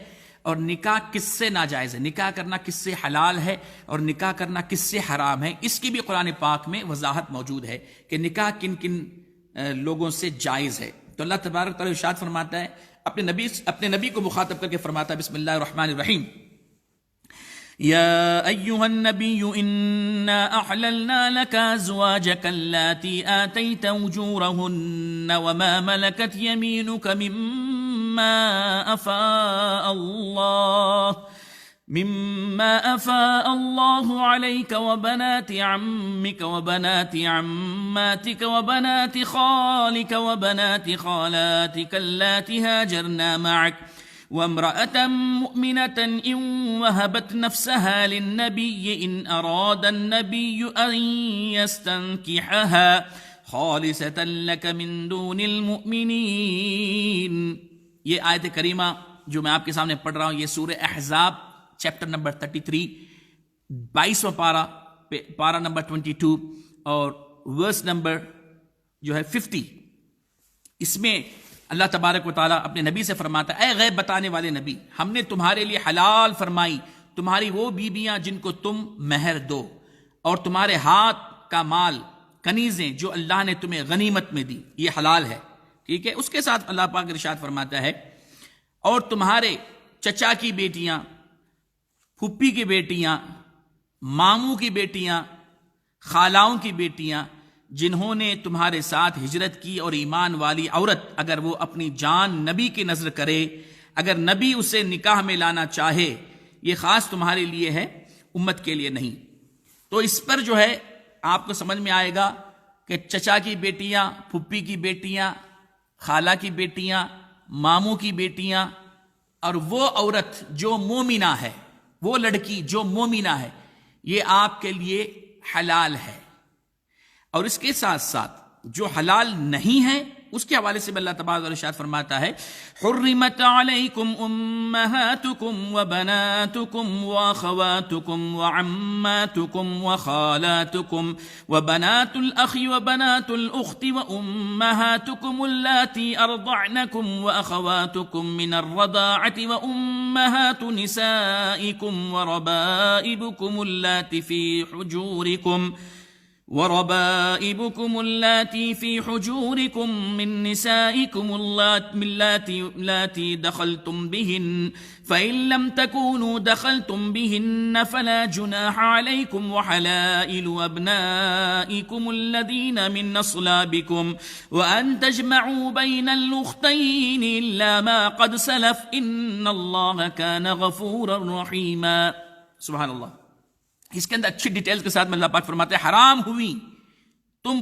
اور نکاح کس سے ناجائز ہے، نکاح کرنا کس سے حلال ہے اور نکاح کرنا کس سے حرام ہے، اس کی بھی قرآن پاک میں وضاحت موجود ہے کہ نکاح کن کن لوگوں سے جائز ہے۔ تو اللہ تبارک تعالیٰ ارشاد فرماتا ہے، اپنے نبی کو مخاطب کر کے فرماتا ہے بسم اللہ الرحمن الرحیم يا أيها النبي إنا أحللنا لك أزواجك اللاتي آتيت أجورهن وما ملكت يمينك مما أفاء الله عليك وبنات عمك وبنات عماتك وبنات خالك وبنات خالاتك اللاتي هاجرن معك وامرأة مؤمنة إن وهبت نفسها للنبي إن أراد النبي أن يستنكحها خالصة لك من دون المؤمنين۔ یہ آیت کریمہ جو میں آپ کے سامنے پڑھ رہا ہوں یہ سورہ احزاب چیپٹر نمبر 33 22واں پارہ نمبر 22 اور ورس نمبر جو ہے 50، اس میں اللہ تبارک و تعالیٰ اپنے نبی سے فرماتا ہے اے غیب بتانے والے نبی، ہم نے تمہارے لیے حلال فرمائی تمہاری وہ بیویاں جن کو تم مہر دو، اور تمہارے ہاتھ کا مال کنیزیں جو اللہ نے تمہیں غنیمت میں دی، یہ حلال ہے، ٹھیک ہے۔ اس کے ساتھ اللہ پاک ارشاد فرماتا ہے اور تمہارے چچا کی بیٹیاں، پھپھی کی بیٹیاں، ماموں کی بیٹیاں، خالاؤں کی بیٹیاں جنہوں نے تمہارے ساتھ ہجرت کی، اور ایمان والی عورت اگر وہ اپنی جان نبی کی نظر کرے، اگر نبی اسے نکاح میں لانا چاہے، یہ خاص تمہارے لیے ہے، امت کے لیے نہیں۔ تو اس پر جو ہے آپ کو سمجھ میں آئے گا کہ چچا کی بیٹیاں، پھپھی کی بیٹیاں، خالہ کی بیٹیاں، ماموں کی بیٹیاں، اور وہ عورت جو مومنہ ہے، وہ لڑکی جو مومنہ ہے، یہ آپ کے لیے حلال ہے۔ اور اس کے ساتھ ساتھ جو حلال نہیں ہے اس کے حوالے سے اللہ تبارک و ارشاد فرماتا ہے حرمت علیکم امہاتکم وبناتکم واخواتکم وعماتکم وخالاتکم وبنات الاخ وبنات الاخت وامہاتکم اللاتی ارضعنکم واخواتکم من الرضاعة وامہات نسائکم وربائبکم اللاتی في حجوركم من نسائكم اللاتي دخلتم بهن فإن لم تكونوا دخلتم بهن فلا جناح عليكم وحلائل أبنائكم الذين من أصلابكم وأن تجمعوا بين الأختين إلا ما قد سلف إن الله كان غفورا رحيما۔ سبحان اللہ۔ اس کے اندر اچھی ڈیٹیلز کے ساتھ میں اللہ پاک فرماتے ہیں حرام ہوئی تم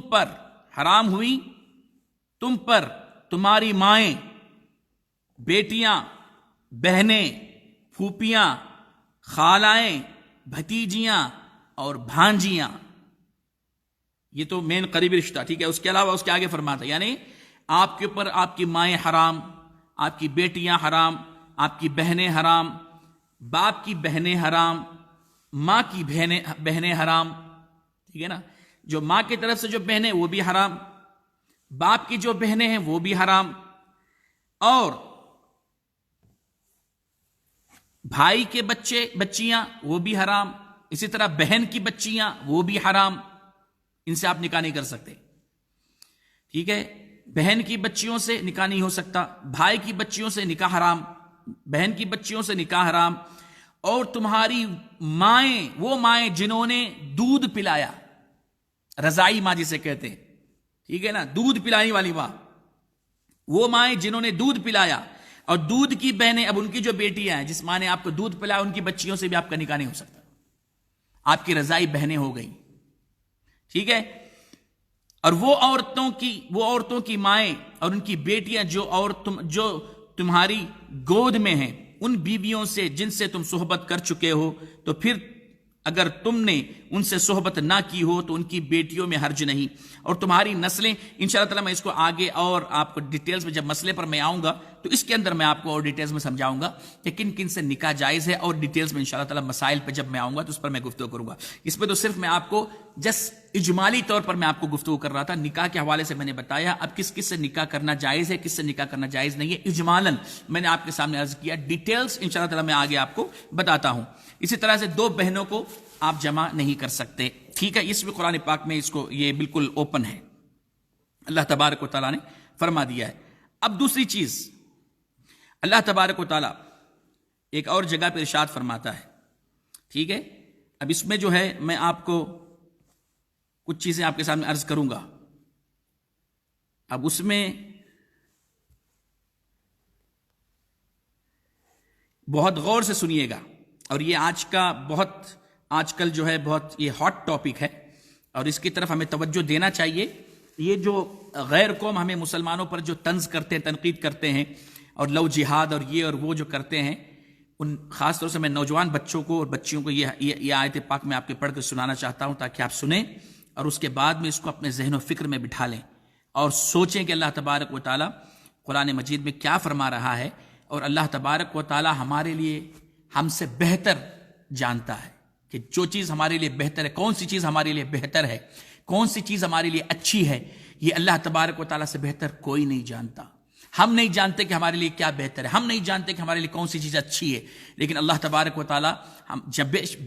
پر تمہاری مائیں، بیٹیاں، بہنیں، پھوپھیاں، خالائیں، بھتیجیاں اور بھانجیاں، یہ تو مین قریبی رشتہ، ٹھیک ہے۔ اس کے علاوہ اس کے آگے فرماتا ہے یعنی آپ کے اوپر آپ کی مائیں حرام، آپ کی بیٹیاں حرام، آپ کی بہنیں حرام، باپ کی بہنیں حرام، ماں کی بہنیں حرام، ٹھیک ہے نا، جو ماں کی طرف سے جو بہنیں وہ بھی حرام، باپ کی جو بہنیں ہیں وہ بھی حرام، اور بھائی کے بچے بچیاں وہ بھی حرام، اسی طرح بہن کی بچیاں وہ بھی حرام، ان سے آپ نکاح نہیں کر سکتے، ٹھیک ہے؟ بہن کی بچیوں سے نکاح نہیں ہو سکتا، بھائی کی بچیوں سے نکاح حرام، بہن کی بچیوں سے نکاح حرام، اور تمہاری مائیں، وہ مائیں جنہوں نے دودھ پلایا، رضائی ماں جسے کہتے ہیں، ٹھیک ہے نا، دودھ پلانے والی ماں، وہ مائیں جنہوں نے دودھ پلایا، اور دودھ کی بہنیں، اب ان کی جو بیٹیاں ہیں جس ماں نے آپ کو دودھ پلایا، ان کی بچیوں سے بھی آپ کا نکاح نہیں ہو سکتا، آپ کی رضائی بہنیں ہو گئیں، ٹھیک ہے؟ اور وہ عورتوں کی مائیں اور ان کی بیٹیاں جو تمہاری گود میں ہیں، ان بیویوں سے جن سے تم صحبت کر چکے ہو، تو پھر اگر تم نے ان سے صحبت نہ کی ہو تو ان کی بیٹیوں میں حرج نہیں، اور تمہاری نسلیں، انشاءاللہ تعالی میں اس کو آگے اور آپ کو ڈیٹیلز میں جب مسئلے پر میں آؤں گا تو اس کے اندر میں آپ کو اور ڈیٹیلز میں سمجھاؤں گا کہ کن کن سے نکاح جائز ہے، اور ڈیٹیلز میں انشاءاللہ تعالی مسائل پہ جب میں آؤں گا تو اس پر میں گفتگو کروں گا۔ اس پہ تو صرف میں آپ کو اجمالی طور پر میں آپ کو گفتگو کر رہا تھا، نکاح کے حوالے سے میں نے بتایا، اب کس کس سے نکاح کرنا جائز ہے، کس سے نکاح کرنا جائز نہیں ہے، اجمالاً میں نے آپ کے سامنے عرض کیا، ڈیٹیلز انشاءاللہ تعالی میں آگے آپ کو بتاتا ہوں۔ اسی طرح سے دو بہنوں کو آپ جمع نہیں کر سکتے، ٹھیک ہے؟ اس میں قرآن پاک میں اس کو یہ بالکل اوپن ہے، اللہ تبارک و تعالیٰ نے فرما دیا ہے۔ اب دوسری چیز، اللہ تبارک و تعالیٰ ایک اور جگہ پہ ارشاد فرماتا ہے، ٹھیک ہے؟ اب اس میں جو ہے میں آپ کو کچھ چیزیں آپ کے سامنے عرض کروں گا، اب اس میں بہت غور سے سنیے گا، اور یہ آج کل جو ہے بہت یہ ہاٹ ٹاپک ہے، اور اس کی طرف ہمیں توجہ دینا چاہیے۔ یہ جو غیر قوم ہمیں مسلمانوں پر جو طنز کرتے ہیں، تنقید کرتے ہیں، اور لو جہاد اور یہ اور وہ جو کرتے ہیں، ان خاص طور سے میں نوجوان بچوں کو اور بچیوں کو یہ آیت پاک میں آپ کے پڑھ کے سنانا چاہتا ہوں، تاکہ آپ سنیں اور اس کے بعد میں اس کو اپنے ذہن و فکر میں بٹھا لیں اور سوچیں کہ اللہ تبارک و تعالیٰ قرآن مجید میں کیا فرما رہا ہے، اور اللہ تبارک و تعالیٰ ہمارے لیے ہم سے بہتر جانتا ہے کہ جو چیز ہمارے لیے بہتر ہے، کون سی چیز ہمارے لیے بہتر ہے، کون سی چیز ہمارے لیے اچھی ہے، یہ اللہ تبارک و تعالیٰ سے بہتر کوئی نہیں جانتا۔ ہم نہیں جانتے کہ ہمارے لیے کیا بہتر ہے، ہم نہیں جانتے کہ ہمارے لیے کون سی چیز اچھی ہے، لیکن اللہ تبارک و تعالیٰ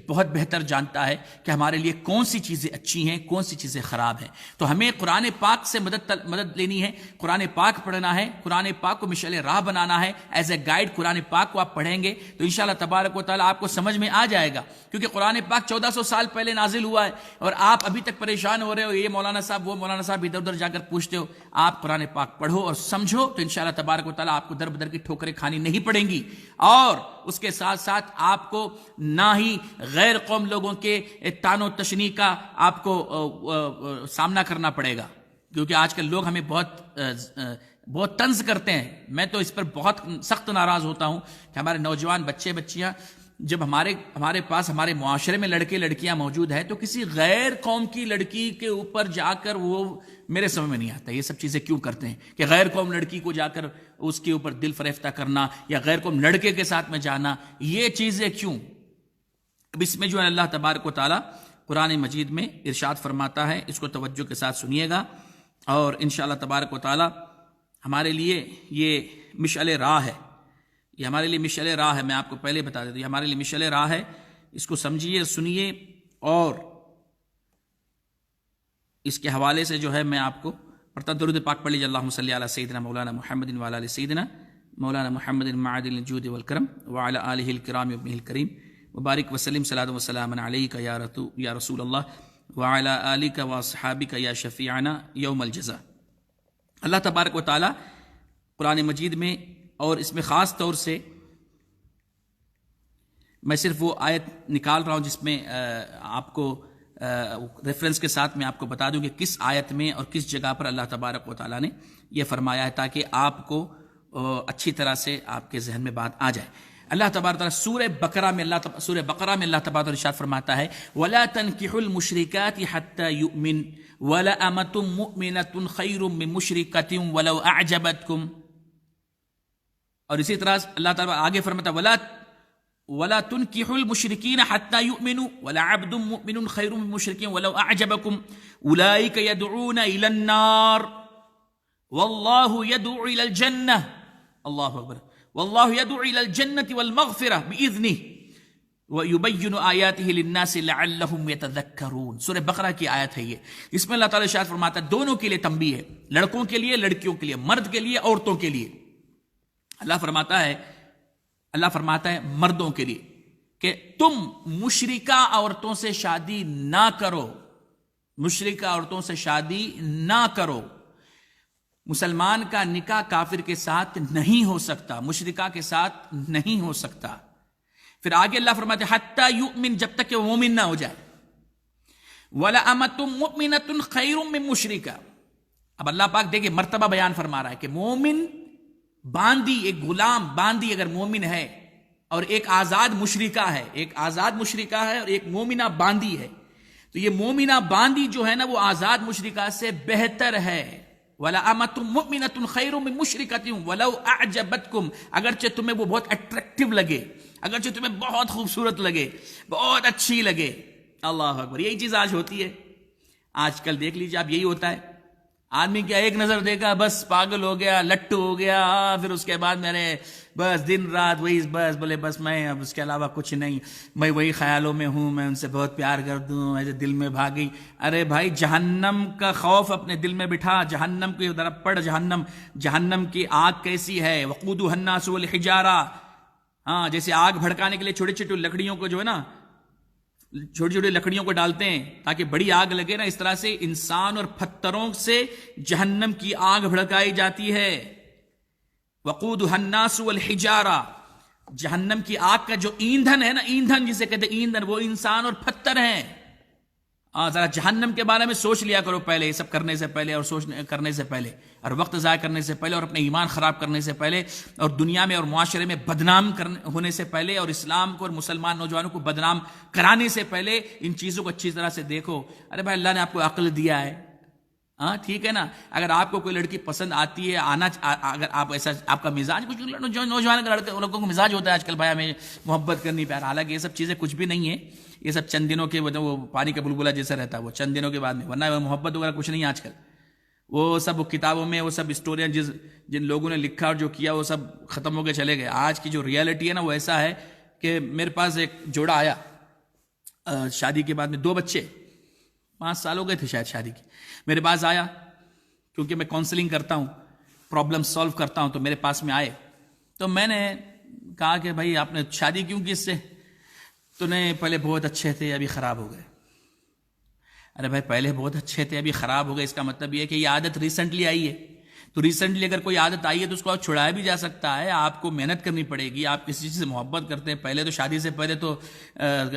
بہت بہتر جانتا ہے کہ ہمارے لیے کون سی چیزیں اچھی ہیں، کون سی چیزیں خراب ہیں۔ تو ہمیں قرآن پاک سے مدد لینی ہے، قرآن پاک پڑھنا ہے، قرآن پاک کو مشعل راہ بنانا ہے، ایز اے گائیڈ قرآن پاک کو آپ پڑھیں گے تو انشاءاللہ تبارک و تعالیٰ آپ کو سمجھ میں آ جائے گا، کیونکہ قرآن پاک 1400 سال پہلے نازل ہوا ہے، اور آپ ابھی تک پریشان ہو رہے ہو، یہ مولانا صاحب وہ مولانا صاحب ادھر ادھر جا کر پوچھتے ہو۔ آپ قرآن پاک پڑھو اور سمجھو تو انشاءاللہ تبارک و تعالیٰ آپ کو در بدر کی ٹھوکریں کھانی نہیں پڑیں گی، اور اس کے ساتھ ساتھ آپ کو نہ ہی غیر قوم لوگوں کے طعن و تشنیع کا آپ کو سامنا کرنا پڑے گا، کیونکہ آج کل لوگ ہمیں بہت طنز کرتے ہیں۔ میں تو اس پر بہت سخت ناراض ہوتا ہوں کہ ہمارے نوجوان بچے بچیاں جب ہمارے پاس ہمارے معاشرے میں لڑکے لڑکیاں موجود ہیں تو کسی غیر قوم کی لڑکی کے اوپر جا کر، وہ میرے سمجھ میں نہیں آتا یہ سب چیزیں کیوں کرتے ہیں کہ غیر قوم لڑکی کو جا کر اس کے اوپر دل فریفتہ کرنا، یا غیر قوم لڑکے کے ساتھ میں جانا، یہ چیزیں کیوں؟ اب اس میں جو ہے اللہ تبارک و تعالیٰ قرآن مجید میں ارشاد فرماتا ہے، اس کو توجہ کے ساتھ سنیے گا، اور انشاءاللہ تبارک و تعالیٰ ہمارے لیے یہ مشعل راہ ہے، یہ ہمارے لیے مشعل راہ ہے۔ میں آپ کو پہلے بتا دیتا ہوں، یہ ہمارے لیے مشعل راہ ہے، اس کو سمجھیے، سنیے، اور اس کے حوالے سے جو ہے میں آپ کو پڑھتا درود پاک پڑھ لیجیے، اللہم صلی علی سیدنا مولانا محمد وعلی آل سیدنا مولانا محمد معدن الجود والکرم وعلی آلہ الکرام وابنہ الکریم وبارک وسلم صلاۃ وسلام علیک یا رسول اللہ وعلی آلک واصحابک یا شفیعنا یوم الجزاء۔ اللہ تبارک و تعالیٰ قرآن مجید میں، اور اس میں خاص طور سے میں صرف وہ آیت نکال رہا ہوں جس میں آپ کو ریفرنس کے ساتھ میں آپ کو بتا دوں کہ کس آیت میں اور کس جگہ پر اللہ تبارک و تعالیٰ نے یہ فرمایا ہے، تاکہ آپ کو اچھی طرح سے آپ کے ذہن میں بات آ جائے۔ اللہ تبارک تعالیٰ سورہ بقرہ میں اللہ تبارک ارشاد فرماتا ہے وَلَا تَنْكِحُوا الْمُشْرِكَاتِ حَتَّى يُؤْمِنْ وَلَأَمَةٌ مُؤْمِنَةٌ خَيْرٌ مِّن مُّشْرِكَةٍ وَلَوْ أَعْجَبَتْكُمْ، اور اسی طرح اللہ تعالیٰ آگے فرماتا وَلَا تُنْكِحُوا الْمُشْرِكِينَ حَتَّى يُؤْمِنُوا وَلَعَبْدٌ مُؤْمِنٌ خَيْرٌ مِّن مُّشْرِكٍ وَلَوْ أَعْجَبَكُمْ أُولَٰئِكَ يَدْعُونَ إِلَى النَّارِ وَاللَّهُ يَدْعُو إِلَى الْجَنَّةِ، اللہ اکبر، واللہ يدعو الى الجنة والمغفرة بإذنه وَيُبَيِّنُ آيَاتِهِ لِلنَّاسِ لَعَلَّهُمْ يَتَذَكَّرُونَ سورہ بقرہ کی آیت ہے یہ. اس میں اللہ تعالیٰ ارشاد فرماتا ہے دونوں کے لیے تنبیہ ہے، لڑکوں کے لیے، لڑکیوں کے لیے، مرد کے لیے، عورتوں کے لیے. اللہ فرماتا ہے مردوں کے لیے کہ تم مشرکہ عورتوں سے شادی نہ کرو، مشرکہ عورتوں سے شادی نہ کرو. مسلمان کا نکاح کافر کے ساتھ نہیں ہو سکتا، مشرکہ کے ساتھ نہیں ہو سکتا. پھر آگے اللہ فرماتے ہیں حتی یؤمن، جب تک کہ وہ مومن نہ ہو جائے. وَلَأَمَةٌ مُؤْمِنَةٌ خَيْرٌ مِّن مُشْرِكَةٍ. اب اللہ پاک دیکھیں مرتبہ بیان فرما رہا ہے کہ مومن باندی، ایک غلام باندی اگر مومن ہے اور ایک آزاد مشرکہ ہے، ایک آزاد مشرکہ ہے اور ایک مومنہ باندی ہے، تو یہ مومنہ باندی جو ہے نا وہ آزاد مشرکہ سے بہتر ہے. وَلَأَمَةٌ مُؤْمِنَةٌ خَيْرٌ مِّن مُشْرِكَةٍ وَلَوْ أَعْجَبَتْكُمْ، اگرچہ تمہیں وہ بہت اٹریکٹیو لگے، اگرچہ تمہیں بہت خوبصورت لگے، بہت اچھی لگے. اللہ اکبر. یہی چیز آج ہوتی ہے. آج کل دیکھ لیجیے آپ، یہی ہوتا ہے. آدمی کیا ایک نظر دیکھا بس پاگل ہو گیا، لٹو ہو گیا، پھر اس کے بعد میں نے بس دن رات وہی بس بولے بس میں اب اس کے علاوہ کچھ نہیں، میں وہی خیالوں میں ہوں، میں ان سے بہت پیار کرتا ہوں، ایسے دل میں بھاگی. ارے بھائی جہنم کا خوف اپنے دل میں بٹھا، جہنم کی طرف پڑھ. جہنم کی آگ کیسی ہے؟ وقودها الناس والحجارہ. ہاں، جیسے آگ بھڑکانے کے لیے چھوٹی چھوٹی لکڑیوں کو جو ہے نا، چھوٹی چھوٹی لکڑیوں کو ڈالتے ہیں تاکہ بڑی آگ لگے نا، اس طرح سے انسان اور پتھروں سے جہنم کی آگ بھڑکائی جاتی ہے. وقودها الناس والحجارہ. جہنم کی آگ کا جو ایندھن ہے نا، ایندھن جسے کہتے ہیں ایندھن، وہ انسان اور پتھر ہیں. ذرا جہنم کے بارے میں سوچ لیا کرو پہلے، یہ سب کرنے سے پہلے اور کرنے سے پہلے اور وقت ضائع کرنے سے پہلے اور اپنے ایمان خراب کرنے سے پہلے اور دنیا میں اور معاشرے میں بدنام ہونے سے پہلے اور اسلام کو اور مسلمان نوجوانوں کو بدنام کرانے سے پہلے ان چیزوں کو اچھی طرح سے دیکھو. ارے بھائی اللہ نے آپ کو عقل دیا ہے، ہاں ٹھیک ہے نا. اگر آپ کو کوئی لڑکی پسند آتی ہے، اگر آپ ایسا، آپ کا مزاج، کچھ نوجوان لڑکوں کو مزاج ہوتا ہے آج کل بھائی ہمیں محبت کرنی پیار، حالانکہ یہ سب چیزیں کچھ بھی نہیں ہے. یہ سب چند دنوں کے وہ پانی کا بلبلہ جیسا رہتا ہے، وہ چند دنوں کے بعد میں، ورنہ محبت وغیرہ کچھ نہیں ہے آج کل. وہ سب کتابوں میں وہ سب اسٹوریاں جن لوگوں نے لکھا اور جو کیا وہ سب ختم ہو کے چلے گئے. آج کی جو ریئلٹی ہے نا وہ ایسا ہے کہ میرے پاس ایک جوڑا آیا شادی کے بعد میں، 2 بچے، 5 سال ہو گئے تھے شاید شادی کی. میرے پاس آیا کیونکہ میں کاؤنسلنگ کرتا ہوں، پرابلم سالو کرتا ہوں، تو میرے پاس میں آئے. تو میں نے کہا کہ بھائی آپ نے شادی کیوں کی اس سے؟ تو نہیں، پہلے بہت اچھے تھے ابھی خراب ہو گئے. ارے بھائی پہلے بہت اچھے تھے ابھی خراب ہو گئے، اس کا مطلب یہ ہے کہ یہ عادت ریسنٹلی آئی ہے. تو ریسنٹلی اگر کوئی عادت آئی ہے تو اس کو آپ چھڑایا بھی جا سکتا ہے. آپ کو محنت کرنی پڑے گی. آپ کسی چیز سے محبت کرتے ہیں پہلے، تو شادی سے پہلے تو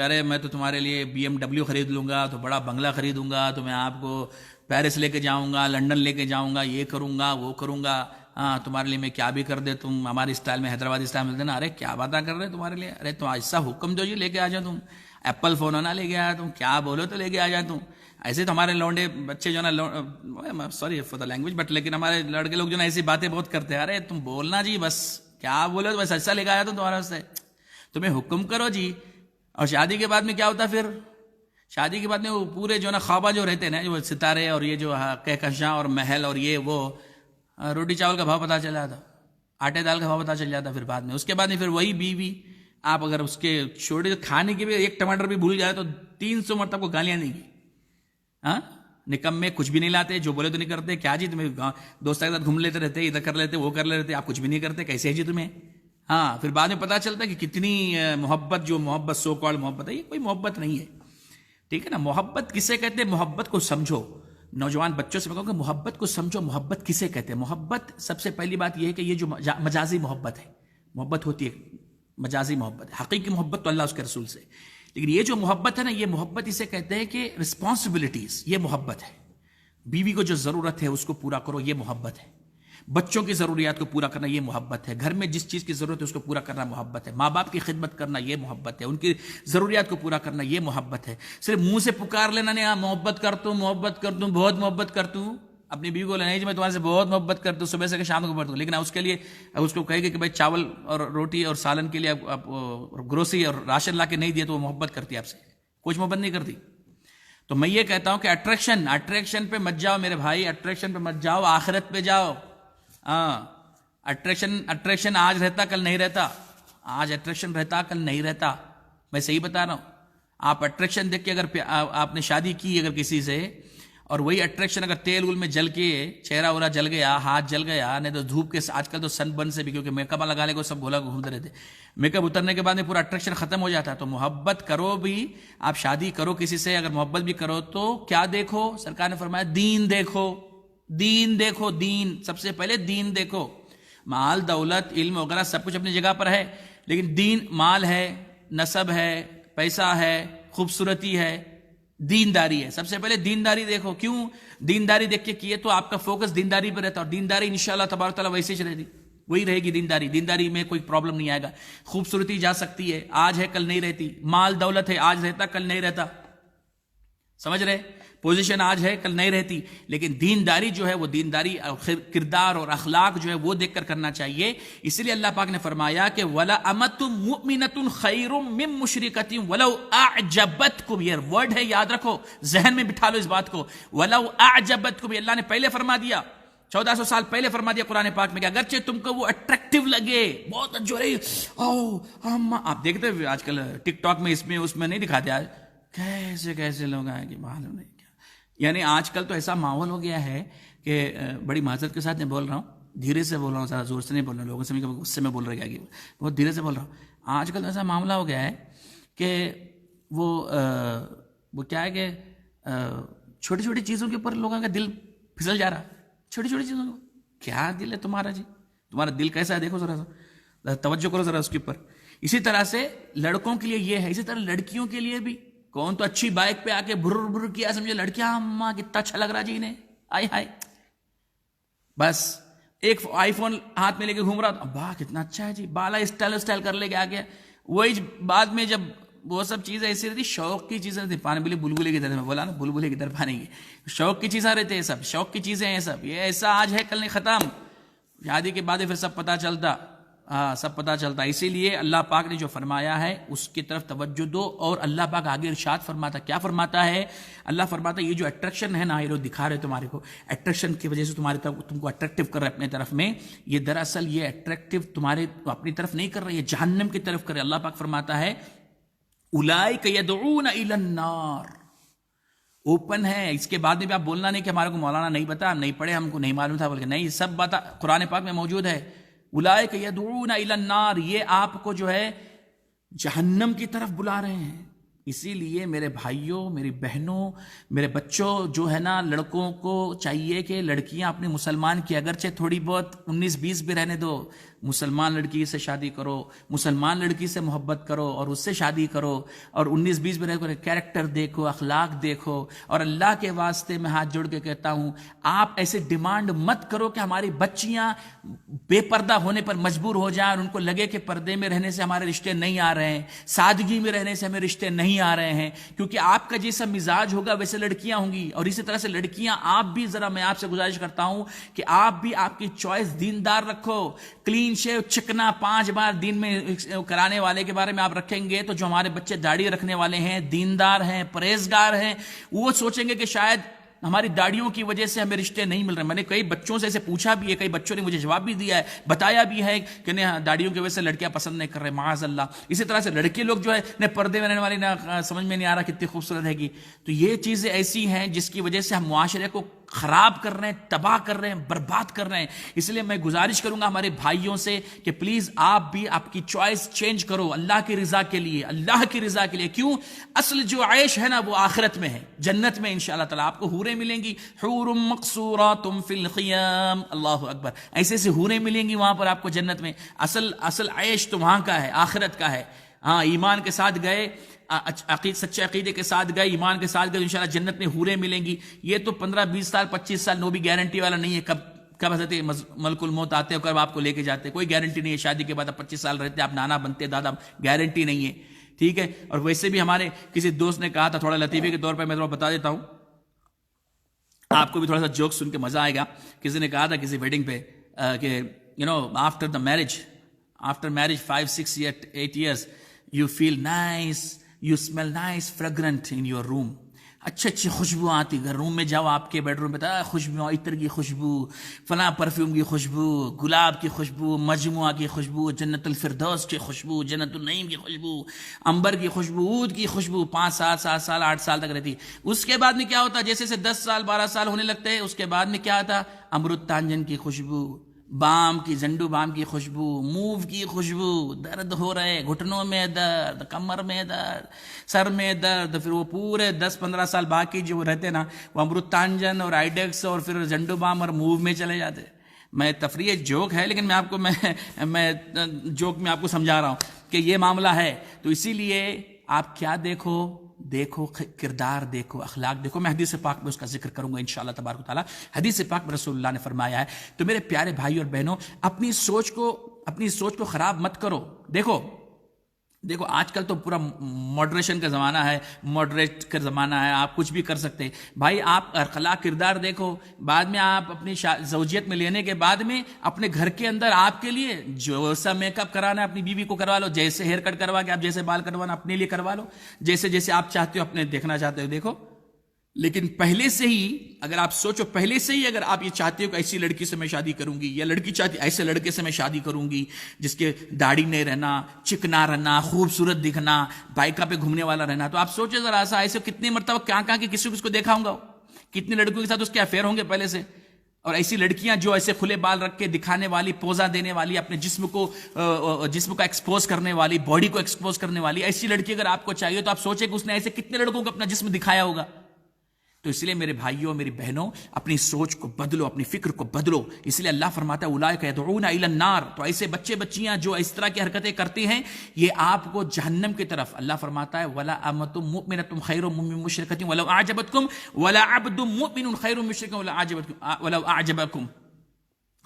ارے میں تو تمہارے لیے BMW خرید لوں گا، تو بڑا بنگلہ خریدوں گا، تو میں آپ کو پیرس لے کے جاؤں گا، لنڈن لے کے جاؤں گا، یہ کروں گا وہ کروں گا، ہاں تمہارے لیے میں کیا بھی کر دے، تم ہمارے اسٹائل میں حیدرآبادی اسٹائل میں دینا. ارے کیا باتیں کر رہے ہیں تمہارے لیے، ارے تم ایسا حکم دو جی لے کے آ جاؤ، تم ایپل فون ہونا لے کے آیا، تم کیا بولو تو لے کے آ جاؤ. تم ایسے تو ہمارے لونڈے بچے جو نا، sorry for the language but, لیکن ہمارے لڑکے لوگ جو نا ایسی باتیں بہت کرتے ہیں. ارے تم بولنا جی، بس کیا بولو تو بس ایسا لے کے آیا تو تمہارا سے، تمہیں حکم کرو جی. اور شادی کے بعد میں کیا ہوتا؟ پھر شادی کے بعد میں وہ پورے جو نا خوابہ جو رہتے ہیں نا، جو ستارے اور یہ جو کہکشاں اور محل اور یہ وہ، روٹی چاول کا بھاؤ پتہ چل جاتا، آٹے دال کا بھاؤ پتہ چل جاتا. پھر بعد میں اس کے بعد میں پھر وہی بیوی، آپ اگر اس کے چھوٹے کھانے کے بھی ایک ٹماٹر بھی بھول جائے تو 300 مرتبہ کو گالیاں دیں گی. ہاں نکم میں کچھ بھی نہیں لاتے، جو بولے تو نہیں کرتے. کیا جی تمہیں دوستوں کے ساتھ گھوم لیتے رہتے، ادھر کر لیتے وہ کر لیتے، آپ کچھ بھی نہیں کرتے، کیسے ہے جی تمہیں؟ ہاں پھر بعد میں پتہ چلتا ہے کہ کتنی محبت، جو محبت سو کالڈ محبت ہے، یہ کوئی محبت نہیں ہے. ٹھیک ہے نا. محبت کسے کہتے ہیں؟ محبت کو سمجھو. نوجوان بچوں سے میں کہوں کہ محبت کو سمجھو. محبت کسے کہتے ہیں؟ محبت سب سے پہلی بات یہ ہے کہ یہ جو مجازی محبت ہے، محبت ہوتی ہے مجازی محبت. حقیقی محبت تو اللہ اس کے رسول سے، لیکن یہ جو محبت ہے نا، یہ محبت اسے کہتے ہیں کہ رسپانسبلٹیز، یہ محبت ہے. بیوی کو جو ضرورت ہے اس کو پورا کرو، یہ محبت ہے. بچوں کی ضروریات کو پورا کرنا، یہ محبت ہے. گھر میں جس چیز کی ضرورت ہے اس کو پورا کرنا محبت ہے. ماں باپ کی خدمت کرنا، یہ محبت ہے. ان کی ضروریات کو پورا کرنا، یہ محبت ہے. صرف منہ سے پکار لینا نہیں، محبت کرتا ہوں، محبت کرتا ہوں، بہت محبت کرتا ہوں. اپنی بیوی کو لینا جی میں تمہارے سے بہت محبت کرتا ہوں، صبح سے کہ شام کو پڑھتا ہوں، لیکن اس کے لیے اس کو کہے گا کہ بھائی چاول اور روٹی اور سالن کے لیے آپ گروسری اور راشن لا کے نہیں دیے تو وہ محبت کرتی ہے آپ سے، کچھ محبت نہیں کرتی. تو میں یہ کہتا ہوں کہ اٹریکشن پہ مت جاؤ میرے بھائی، اٹریکشن پہ مت جاؤ، آخرت پہ جاؤ. ہاں اٹریکشن آج رہتا کل نہیں رہتا. آج اٹریکشن رہتا کل نہیں رہتا. میں صحیح بتا رہا ہوں. آپ اٹریکشن دیکھ کے اگر آپ نے شادی کی اگر کسی سے, اور وہی اٹریکشن اگر تیل ول میں جل کے چہرہ ولا جل گیا, ہاتھ جل گیا, نہیں تو دھوپ کے آج کل تو سن برن سے بھی, کیونکہ میک اپ لگانے کو سب بھولا گھومتے رہتے, میک اپ اترنے کے بعد میں پورا اٹریکشن ختم ہو جاتا ہے. تو محبت کرو بھی, آپ شادی کرو کسی سے, اگر محبت بھی کرو تو کیا دیکھو؟ سرکار نے فرمایا دین دیکھو, دین دیکھو, دین سب سے پہلے دین دیکھو. مال دولت علم وغیرہ سب کچھ اپنی جگہ پر ہے, لیکن دین, مال ہے, نسب ہے, پیسہ ہے, خوبصورتی ہے, دینداری ہے. سب سے پہلے دینداری دیکھو. کیوں؟ دینداری دیکھ کے کیے تو آپ کا فوکس دینداری پہ رہتا, اور دینداری انشاءاللہ تبارک تعالیٰ ویسے ہی رہتی, وہی رہے گی دینداری. دینداری میں کوئی پرابلم نہیں آئے گا. خوبصورتی جا سکتی ہے, آج ہے کل نہیں رہتی. مال دولت ہے, آج رہتا کل نہیں رہتا. سمجھ رہے؟ پوزیشن آج ہے کل نہیں رہتی. لیکن دینداری جو ہے وہ دینداری کردار اور اخلاق جو ہے وہ دیکھ کر کرنا چاہیے. اسی لیے اللہ پاک نے فرمایا کہ وَلَا أَمَةٌ مُؤْمِنَةٌ خَيْرٌ مِّن مُشْرِكَةٍ وَلَوْ أَعْجَبَتْكُمْ. یہ ورڈ ہے, یاد رکھو, ذہن میں بٹھا لو اس بات کو. وَلَوْ أَعْجَبَتْكُمْ, یہ اللہ نے پہلے فرما دیا, 1400 سال پہلے فرما دیا قرآن پاک میں کہ اگرچہ تم کو وہ اٹریکٹیو لگے, بہت جو ہے آپ دیکھتے ہوئے آج کل ٹک ٹاک میں اس میں نہیں دکھاتے آج کیسے لوگ آئے کہ معلوم نہیں کیا. یعنی آج کل تو ایسا ماحول ہو گیا ہے کہ بڑی معذرت کے ساتھ میں بول رہا ہوں, دھیرے سے بول رہا ہوں, ذرا زور سے نہیں بول رہا ہوں, لوگوں سے غصے میں بول رہے کیا, بہت دھیرے سے بول رہا ہوں. آج کل ایسا معاملہ ہو گیا ہے کہ وہ کیا ہے کہ چھوٹی چھوٹی چیزوں کے اوپر لوگوں کا دل پھسل جا رہا. چھوٹی چھوٹی چیزوں کو, کیا دل ہے تمہارا جی, تمہارا دل کیسا ہے دیکھو ذرا سا, توجہ کرو ذرا اس کے اوپر. اسی طرح سے لڑکوں کے لیے یہ ہے, اسی طرح لڑکیوں کے لیے بھی. کون تو اچھی بائک پہ آ کے بھر کیا, سمجھے لڑکیاں, اماں کتنا اچھا لگ رہا جی انہیں, آئے ہائے, بس ایک آئی فون ہاتھ میں لے کے گھوم رہا, ابا کتنا اچھا ہے جی, بالا اسٹائل کر لے کے آ گیا. وہی بعد میں جب وہ سب چیزیں ایسی رہتی, شوق کی چیزیں رہتی, پانی بلی بلبلے کی طرف, میں بولا نا بلبلے کی طرف پانی کی, شوق کی چیزیں رہتے ہیں سب, شوق کی چیزیں ہیں سب. یہ ایسا آج ہے کل نہیں ختم. شادی کے بعد پھر سب پتہ چلتا, سب پتہ چلتا. اسی لیے اللہ پاک نے جو فرمایا ہے اس کی طرف توجہ دو. اور اللہ پاک آگے ارشاد فرماتا, کیا فرماتا ہے؟ اللہ فرماتا ہے یہ جو اٹریکشن ہے نا, یہ لوگ دکھا رہے تمہارے کو, اٹریکشن کی وجہ سے تم کو اٹریکٹیو کر رہے اپنے طرف میں, یہ دراصل یہ اٹریکٹیو تمہارے اپنی طرف نہیں کر رہے, یہ جہنم کی طرف کر رہے. اللہ پاک فرماتا ہے اولئک یدعون الی النار. اوپن ہے, اس کے بعد میں بھی آپ بولنا نہیں کہ ہمارے کو مولانا نہیں پتا, نہیں پڑھے, ہم کو نہیں معلوم تھا, بلکہ نہیں, سب بات قرآن پاک میں موجود ہے. اولئک یدعون الی النار, یہ آپ کو جو ہے جہنم کی طرف بلا رہے ہیں. اسی لیے میرے بھائیوں, میری بہنوں, میرے بچوں, جو ہے نا, لڑکوں کو چاہیے کہ لڑکیاں اپنے مسلمان کی اگرچہ تھوڑی بہت 19-20 بھی رہنے دو, مسلمان لڑکی سے شادی کرو, مسلمان لڑکی سے محبت کرو اور اس سے شادی کرو, اور 19-20 بھی رہنے, کیریکٹر دیکھو, اخلاق دیکھو. اور اللہ کے واسطے میں ہاتھ جوڑ کے کہتا ہوں, آپ ایسے ڈیمانڈ مت کرو کہ ہماری بچیاں بے پردہ ہونے پر مجبور ہو جائیں اور ان کو لگے کہ پردے میں رہنے سے ہمارے رشتے نہیں آ رہے ہیں, سادگی میں رہنے سے ہمیں رشتے نہیں آ رہے ہیں. کیونکہ آپ کا جیسا مزاج ہوگا ویسے لڑکیاں ہوں گی, اور اسی طرح سے لڑکیاں, آپ بھی ذرا, میں آپ سے گزارش کرتا ہوں کہ آپ بھی آپ کی چوائس دیندار رکھو. کلین شیو, چکنا 5 بار دن میں کرانے والے کے بارے میں آپ رکھیں گے تو جو ہمارے بچے داڑھی رکھنے والے ہیں, دیندار ہیں, پرہیزگار ہیں, وہ سوچیں گے کہ شاید ہماری داڑھیوں کی وجہ سے ہمیں رشتے نہیں مل رہے. میں نے کئی بچوں سے ایسے پوچھا بھی ہے, کئی بچوں نے مجھے جواب بھی دیا ہے, بتایا بھی ہے کہ نہیں, داڑھیوں کی وجہ سے لڑکیاں پسند نہیں کر رہے, معاذ اللہ. اسی طرح سے لڑکے لوگ جو ہے نہ پردے میں رہنے والی, نہ سمجھ میں نہیں آ رہا کتنی خوبصورت ہے گی. تو یہ چیزیں ایسی ہیں جس کی وجہ سے ہم معاشرے کو خراب کر رہے ہیں, تباہ کر رہے ہیں, برباد کر رہے ہیں. اس لیے میں گزارش کروں گا ہمارے بھائیوں سے کہ پلیز آپ بھی آپ کی چوائس چینج کرو اللہ کی رضا کے لیے, اللہ کی رضا کے لیے. کیوں؟ اصل جو عیش ہے نا وہ آخرت میں ہے, جنت میں انشاءاللہ تعالیٰ آپ کو حوریں ملیں گی, حور مقصورات فی الخیام, اللہ اکبر, ایسے ایسے حوریں ملیں گی وہاں پر آپ کو جنت میں. اصل عیش تو وہاں کا ہے, آخرت کا ہے. ہاں, ایمان کے ساتھ گئے, سچے عقیدے کے ساتھ گئے, ایمان کے ساتھ گئے, انشاءاللہ جنت میں حوریں ملیں گی. یہ تو 15-20 سال 25 سال نو بھی گارنٹی والا نہیں ہے کب حضرت ملک الموت آتے ہو کب آپ کو لے کے جاتے, کوئی گارنٹی نہیں ہے. شادی کے بعد 25 سال رہتے, آپ نانا بنتے, دادا, گارنٹی نہیں ہے. ٹھیک ہے. اور ویسے بھی ہمارے کسی دوست نے کہا تھا, تھوڑا لطیفے کے طور پر میں تھوڑا بتا دیتا ہوں, آپ کو بھی تھوڑا سا جوک سن کے مزہ آئے گا. کسی نے کہا تھا کسی ویڈنگ پہ کہ after the marriage, after marriage 5-6 8 years you feel nice, you smell nice, fragrant in your room. اچھی اچھی خوشبو آتی، گھر روم میں جاؤ آپ کے بیڈ روم میں خوشبو، عطر کی خوشبو، فلاں پرفیوم کی خوشبو، گلاب کی خوشبو، مجموعہ کی خوشبو، جنت الفردوس کی خوشبو، جنت النعیم کی خوشبو، عنبر کی خوشبو، عود کی خوشبو 5 سال 7 سال 8 سال تک رہتی. اس کے بعد میں کیا ہوتا، جیسے سے 10 سال 12 سال ہونے لگتے ہیں، اس کے بعد میں کیا آتا، امرود تانجن کی خوشبو، بام کی، زنڈو بام کی خوشبو، موو کی خوشبو. درد ہو رہے، گھٹنوں میں درد، کمر میں درد، سر میں درد، پھر وہ پورے 10-15 سال باقی جو رہتے نا، وہ امرود تانجن اور آئیڈیکس اور پھر زنڈو بام اور موو میں چلے جاتے. میں تفریح جوک ہے، لیکن میں جوک میں آپ کو سمجھا رہا ہوں کہ یہ معاملہ ہے. تو اسی لیے آپ کیا دیکھو کردار دیکھو، اخلاق دیکھو. میں حدیث پاک میں اس کا ذکر کروں گا انشاءاللہ تبارک و تعالی. حدیث پاک میں رسول اللہ نے فرمایا ہے. تو میرے پیارے بھائی اور بہنوں، اپنی سوچ کو خراب مت کرو. دیکھو آج کل تو پورا ماڈریشن کا زمانہ ہے، ماڈریٹ کا زمانہ ہے، آپ کچھ بھی کر سکتے ہیں. بھائی آپ اخلاق کردار دیکھو. بعد میں آپ اپنی زوجیت میں لینے کے بعد میں اپنے گھر کے اندر آپ کے لیے جو سا میک اپ کرانا ہے اپنی بیوی کو کروا لو. جیسے ہیئر کٹ کروا کے آپ جیسے بال کٹوانا اپنے لیے کروا لو، جیسے آپ چاہتے ہو، اپنے دیکھنا چاہتے ہو دیکھو. لیکن پہلے سے ہی اگر آپ سوچو، پہلے سے ہی اگر آپ یہ چاہتے ہو کہ ایسی لڑکی سے میں شادی کروں گی، یا لڑکی چاہتی ایسے لڑکے سے میں شادی کروں گی جس کے داڑھی نہیں رہنا، چکنا رہنا، خوبصورت دکھنا، بائیکا پہ گھومنے والا رہنا، تو آپ سوچیں ذرا سا، ایسے کتنی مرتبہ کہاں کہ کسی کو دیکھا ہوں گا، کتنی لڑکیوں کے ساتھ اس کے افیئر ہوں گے پہلے سے. اور ایسی لڑکیاں جو ایسے کھلے بال رکھ کے دکھانے والی، پوزا دینے والی، اپنے جسم کو ایکسپوز کرنے والی، باڈی کو ایکسپوز کرنے والی ایسی لڑکی اگر آپ کو چاہیے تو آپ سوچیں کہ اس نے ایسے کتنے لڑکوں کو اپنا جسم دکھایا ہوگا. تو اس لیے میرے بھائیوں، میری بہنوں، اپنی سوچ کو بدلو، اپنی فکر کو بدلو. اس لیے اللہ فرماتا ہے اولئک یدعون الی النار. تو ایسے بچیاں جو اس طرح کی حرکتیں کرتی ہیں، یہ آپ کو جہنم کی طرف، اللہ فرماتا ہے ولا امۃ مؤمنۃ خیر من مشرکۃ ولو اعجبتکم ولا عبد مؤمن خیر من مشرک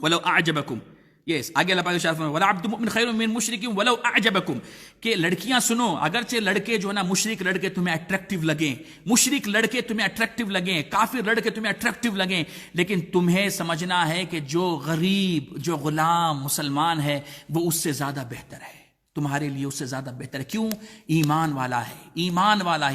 ولو اعجبکم. یس آگے اللہ پاک ارشاد فرماتا ہے ولا عبد مؤمن خیر من مشرک ولو اعجبکم، کہ لڑکیاں سنو، اگرچہ لڑکے جو ہے نا، مشرک لڑکے تمہیں اٹریکٹیو لگیں، مشرک لڑکے تمہیں اٹریکٹیو لگیں، کافر لڑکے تمہیں اٹریکٹیو لگیں، لیکن تمہیں سمجھنا ہے کہ جو غریب، جو غلام مسلمان ہے وہ اس سے زیادہ بہتر ہے، تمہارے لیے اس سے زیادہ بہتر ہے. کیوں؟ ایمان والا ہے،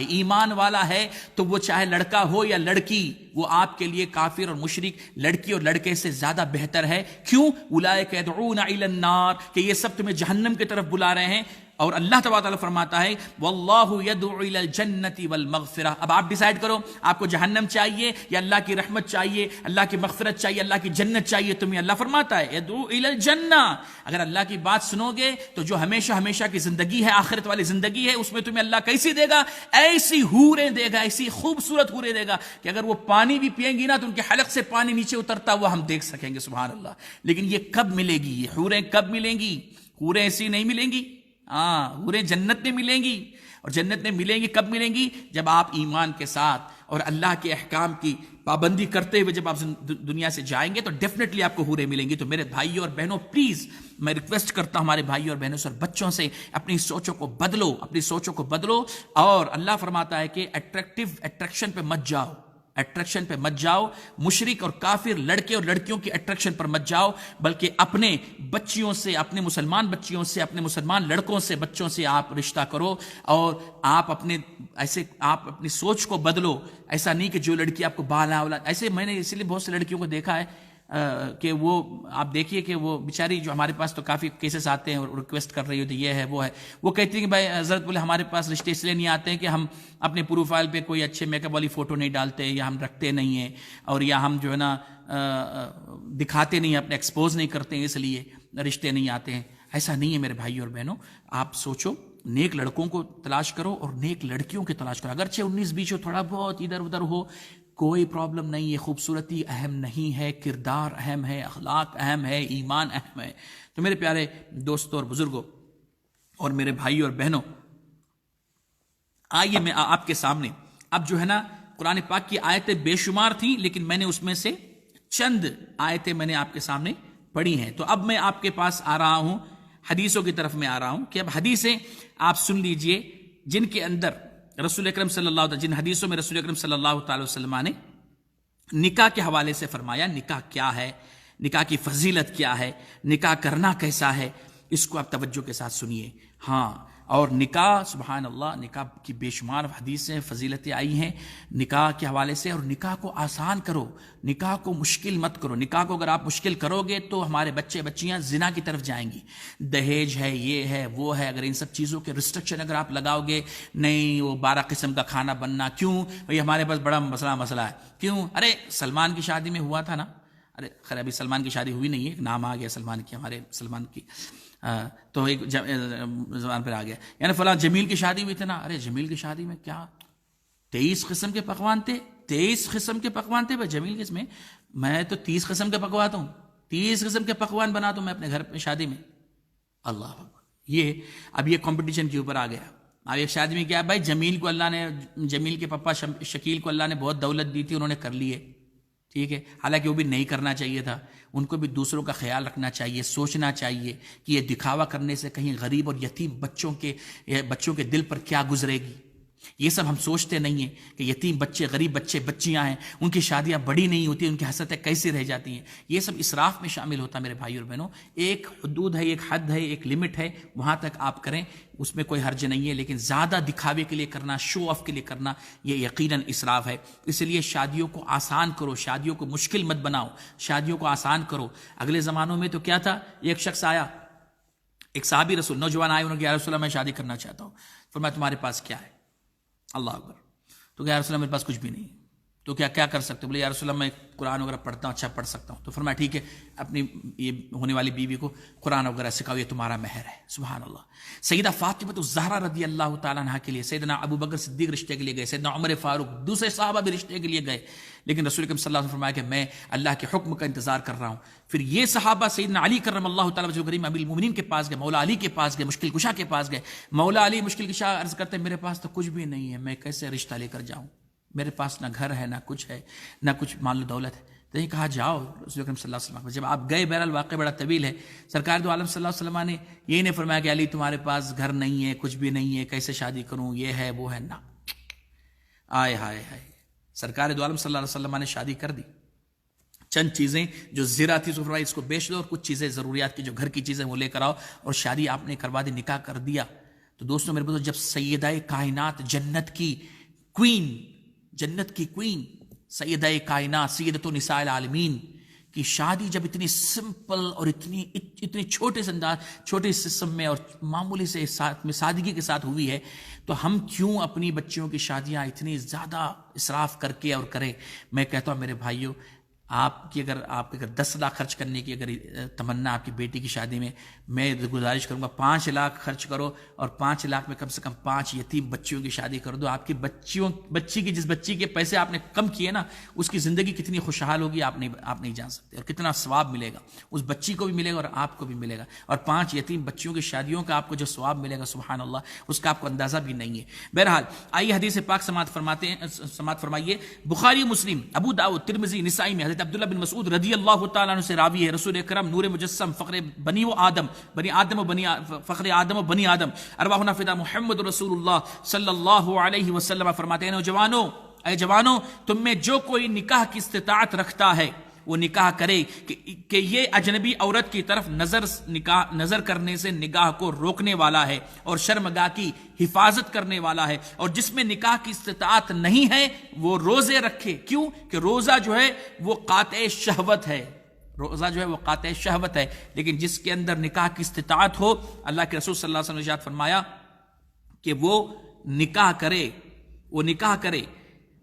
ایمان والا ہے تو وہ چاہے لڑکا ہو یا لڑکی، وہ آپ کے لیے کافر اور مشرک، لڑکی اور لڑکے سے زیادہ بہتر ہے. کیوں؟ اولئک یدعون الی النار، کہ یہ سب تمہیں جہنم کی طرف بلا رہے ہیں. اور اللہ تبارک و تعالی فرماتا ہے واللہ یدعو الی الجنۃ والمغفرہ. اب آپ ڈیسائیڈ کرو، آپ کو جہنم چاہیے یا اللہ کی رحمت چاہیے، اللہ کی مغفرت چاہیے، اللہ کی جنت چاہیے تمہیں. اللہ فرماتا ہے یدعو الی الجنہ. اگر اللہ کی بات سنو گے تو جو ہمیشہ کی زندگی ہے، آخرت والی زندگی ہے، اس میں تمہیں اللہ کیسی دے گا؟ ایسی حوریں دے گا، ایسی خوبصورت حوریں دے گا کہ اگر وہ پانی بھی پئیں گی نا تو ان کے حلق سے پانی نیچے اترتا ہوا ہم دیکھ سکیں گے. سبحان اللہ. لیکن یہ کب ملے گی؟ یہ حوریں کب ملیں گی؟ حوریں ایسی نہیں ملیں گی. حوریں جنت میں ملیں گی. اور جنت میں ملیں گی کب ملیں گی؟ جب آپ ایمان کے ساتھ اور اللہ کے احکام کی پابندی کرتے ہوئے جب آپ دنیا سے جائیں گے تو ڈیفینیٹلی آپ کو حوریں ملیں گی. تو میرے بھائیوں اور بہنوں، پلیز میں ریکویسٹ کرتا ہوں ہمارے بھائیوں اور بہنوں سے اور بچوں سے، اپنی سوچوں کو بدلو. اور اللہ فرماتا ہے کہ اٹریکشن پہ مت جاؤ، مشرک اور کافر لڑکے اور لڑکیوں کی اٹریکشن پر مت جاؤ، بلکہ اپنے بچیوں سے، اپنے مسلمان بچیوں سے، اپنے مسلمان لڑکوں سے، بچوں سے آپ رشتہ کرو. اور آپ اپنی سوچ کو بدلو. ایسا نہیں کہ جو لڑکی آپ کو بالا اولاد، ایسے میں نے اسی لیے بہت سے لڑکیوں کو دیکھا ہے کہ وہ آپ دیکھیے کہ وہ بیچاری، جو ہمارے پاس تو کافی کیسز آتے ہیں اور ریکویسٹ کر رہی ہوتی ہے، یہ ہے وہ ہے، وہ کہتی ہیں کہ بھائی حضرت بولے ہمارے پاس رشتے اس لیے نہیں آتے ہیں کہ ہم اپنے پروفائل پہ کوئی اچھے میک اپ والی فوٹو نہیں ڈالتے، یا ہم رکھتے نہیں ہیں، اور یا ہم جو ہے نا دکھاتے نہیں، اپنے ایکسپوز نہیں کرتے ہیں، اس لیے رشتے نہیں آتے ہیں. ایسا نہیں ہے میرے بھائی اور بہنوں. آپ سوچو، نیک لڑکوں کو تلاش کرو اور نیک لڑکیوں کی تلاش کرو. اگرچہ 19-20 ہو، تھوڑا بہت ادھر ادھر ہو، کوئی پرابلم نہیں ہے. خوبصورتی اہم نہیں ہے، کردار اہم ہے، اخلاق اہم ہے، ایمان اہم ہے. تو میرے پیارے دوستوں اور بزرگوں اور میرے بھائی اور بہنوں، آئیے میں آپ کے سامنے اب جو ہے نا، قرآن پاک کی آیتیں بے شمار تھیں، لیکن میں نے اس میں سے چند آیتیں میں نے آپ کے سامنے پڑھی ہیں. تو اب میں آپ کے پاس آ رہا ہوں، حدیثوں کی طرف میں آ رہا ہوں کہ اب حدیثیں آپ سن لیجئے جن کے اندر رسول اکرم صلی اللہ علیہ، جن حدیثوں میں رسول اکرم صلی اللہ تعالی وسلم نے نکاح کے حوالے سے فرمایا، نکاح کیا ہے، نکاح کی فضیلت کیا ہے، نکاح کرنا کیسا ہے، اس کو آپ توجہ کے ساتھ سنیے. ہاں، اور نکاح سبحان اللہ، نکاح کی بے شمار حدیثیں فضیلتیں آئی ہیں نکاح کے حوالے سے، اور نکاح کو آسان کرو، نکاح کو مشکل مت کرو. نکاح کو اگر آپ مشکل کرو گے تو ہمارے بچے بچیاں زنا کی طرف جائیں گی. دہیج ہے، یہ ہے، وہ ہے، اگر ان سب چیزوں کے ریسٹرکشن اگر آپ لگاؤ گے، نہیں وہ 12 قسم کا کھانا بننا، کیوں بھئی ہمارے پاس بڑا مسئلہ ہے، کیوں؟ ارے سلمان کی شادی میں ہوا تھا نا، ارے خیر ابھی سلمان کی شادی ہوئی نہیں ہے، ایک نام آ گیا سلمان کی، ہمارے سلمان کی، تو ایک زبان پر آ گیا، یعنی فلاں جمیل کی شادی ہوئی تھی نا، ارے جمیل کی شادی میں کیا 23 قسم کے پکوان تھے، 23 قسم کے پکوان تھے بھائی جمیل کس میں، میں تو 30 قسم کے پکواتا ہوں، 30 قسم کے پکوان بناتا ہوں میں اپنے گھر پہ شادی میں. اللہ اکبر. یہ اب یہ کمپٹیشن کے اوپر آ گیا. اب ایک شادی میں کیا بھائی، جمیل کو اللہ نے، جمیل کے پپا شکیل کو اللہ نے بہت دولت دی تھی، انہوں نے کر لی ہے، ٹھیک ہے، حالانکہ وہ بھی نہیں کرنا چاہیے تھا، ان کو بھی دوسروں کا خیال رکھنا چاہیے، سوچنا چاہیے کہ یہ دکھاوا کرنے سے کہیں غریب اور یتیم بچوں کے دل پر کیا گزرے گی. یہ سب ہم سوچتے نہیں ہیں کہ یتیم بچے، غریب بچے، بچیاں ہیں، ان کی شادیاں بڑی نہیں ہوتی، ان کی حسرتیں کیسے رہ جاتی ہیں. یہ سب اسراف میں شامل ہوتا ہے میرے بھائی اور بہنوں. ایک حدود ہے، ایک حد ہے، ایک لمٹ ہے، وہاں تک آپ کریں، اس میں کوئی حرج نہیں ہے، لیکن زیادہ دکھاوے کے لیے کرنا، شو آف کے لیے کرنا، یہ یقیناً اسراف ہے. اس لیے شادیوں کو آسان کرو، شادیوں کو مشکل مت بناؤ، شادیوں کو آسان کرو. اگلے زمانوں میں تو کیا تھا، ایک شخص آیا، ایک صحابی رسول، نوجوان آئے، انہوں نے کہا یا رسول اللہ میں شادی کرنا چاہتا ہوں. فرمایا تمہارے پاس کیا ہے؟ اللہ اکبر. تو کہ یا رسول اللہ میرے پاس کچھ بھی نہیں. تو کیا کر سکتے ہو؟ بولے یا رسول اللہ میں قرآن وغیرہ پڑھتا ہوں، اچھا پڑھ سکتا ہوں. تو فرمایا ٹھیک ہے، اپنی یہ ہونے والی بیوی کو قرآن وغیرہ سکھاؤ، یہ تمہارا مہر ہے. سبحان اللہ. سیدہ فاطمہ الزہرا رضی اللہ تعالیٰ عنہ کے لیے، سیدنا ابو بکر صدیق رشتے کے لیے گئے، سیدنا عمر فاروق، دوسرے صحابہ بھی رشتے کے لیے گئے، لیکن رسول اکرم صلی اللہ علیہ وسلم فرمایا کہ میں اللہ کے حکم کا انتظار کر رہا ہوں. پھر یہ صحابہ سیدنا علی کرم اللہ تعالیٰ وجہ کریم امیر المومنین کے پاس گئے، مولا علی کے پاس گئے، مشکل کشا کے پاس گئے. مولا علی مشکل کشا عرض کرتے ہیں میرے پاس تو کچھ بھی نہیں ہے، میں کیسے رشتہ لے کر جاؤں، میرے پاس نہ گھر ہے، نہ کچھ ہے، نہ کچھ مال و دولت ہے. تو یہ کہا جاؤ رسول اکرم صلی اللہ علیہ وسلم. جب آپ گئے، بہرحال واقع بڑا طویل ہے، سرکار دو عالم صلی اللہ علیہ وسلم نے یہی نہیں فرمایا کہ علی تمہارے پاس گھر نہیں ہے، کچھ بھی نہیں ہے، کیسے شادی کروں، یہ ہے وہ ہے، نہ. آئے ہائے ہائے، سرکار دو عالم صلی اللہ علیہ وسلم نے شادی کر دی. چند چیزیں جو زیرہ تھی اس کو بیچ دو، اور کچھ چیزیں ضروریات کی جو گھر کی چیزیں وہ لے کر آؤ، اور شادی آپ نے کروا دی، نکاح کر دیا. تو دوستوں میرے بزرگ، جب سیدہ کائنات، جنت کی کوئین سیدہ کائنات، سیدۃ نساء العالمین کی شادی جب اتنی سمپل اور اتنی چھوٹے سسٹم میں اور معمولی سے سادگی کے ساتھ ہوئی ہے، تو ہم کیوں اپنی بچیوں کی شادیاں اتنی زیادہ اسراف کر کے اور کریں. میں کہتا ہوں میرے بھائیوں، آپ کی اگر 10 لاکھ خرچ کرنے کی اگر تمنا آپ کی بیٹی کی شادی میں گزارش کروں گا 5 لاکھ خرچ کرو، اور 5 لاکھ میں کم سے کم 5 یتیم بچیوں کی شادی کر دو. آپ کی بچی کی، جس بچی کے پیسے آپ نے کم کیے نا، اس کی زندگی کتنی خوشحال ہوگی آپ نہیں جان سکتے، اور کتنا ثواب ملے گا، اس بچی کو بھی ملے گا اور آپ کو بھی ملے گا. اور 5 یتیم بچیوں کی شادیوں کا آپ کو جو ثواب ملے گا سبحان اللہ، اس کا آپ کو اندازہ بھی نہیں ہے. بہرحال آئیے حدیث پاک سماعت فرمائیے. بخاری، مسلم، ابو داؤد، ترمذی، نسائی میں عبداللہ بن مسعود رضی اللہ تعالیٰ عنہ سے راوی ہے، رسول اکرم نور مجسم، فخر بنی آدم و بنی آدم، ارواحنا فدا محمد رسول اللہ صلی اللہ علیہ وسلم فرماتے ہیں اے جوانوں، تم میں جو کوئی نکاح کی استطاعت رکھتا ہے وہ نکاح کرے، کہ یہ اجنبی عورت کی طرف نظر کرنے سے نگاہ کو روکنے والا ہے اور شرمگاہ کی حفاظت کرنے والا ہے. اور جس میں نکاح کی استطاعت نہیں ہے وہ روزے رکھے. کیوں؟ کہ روزہ جو ہے وہ قاطع شہوت ہے، لیکن جس کے اندر نکاح کی استطاعت ہو، اللہ کے رسول صلی اللہ علیہ وسلم نے ارشاد فرمایا کہ وہ نکاح کرے،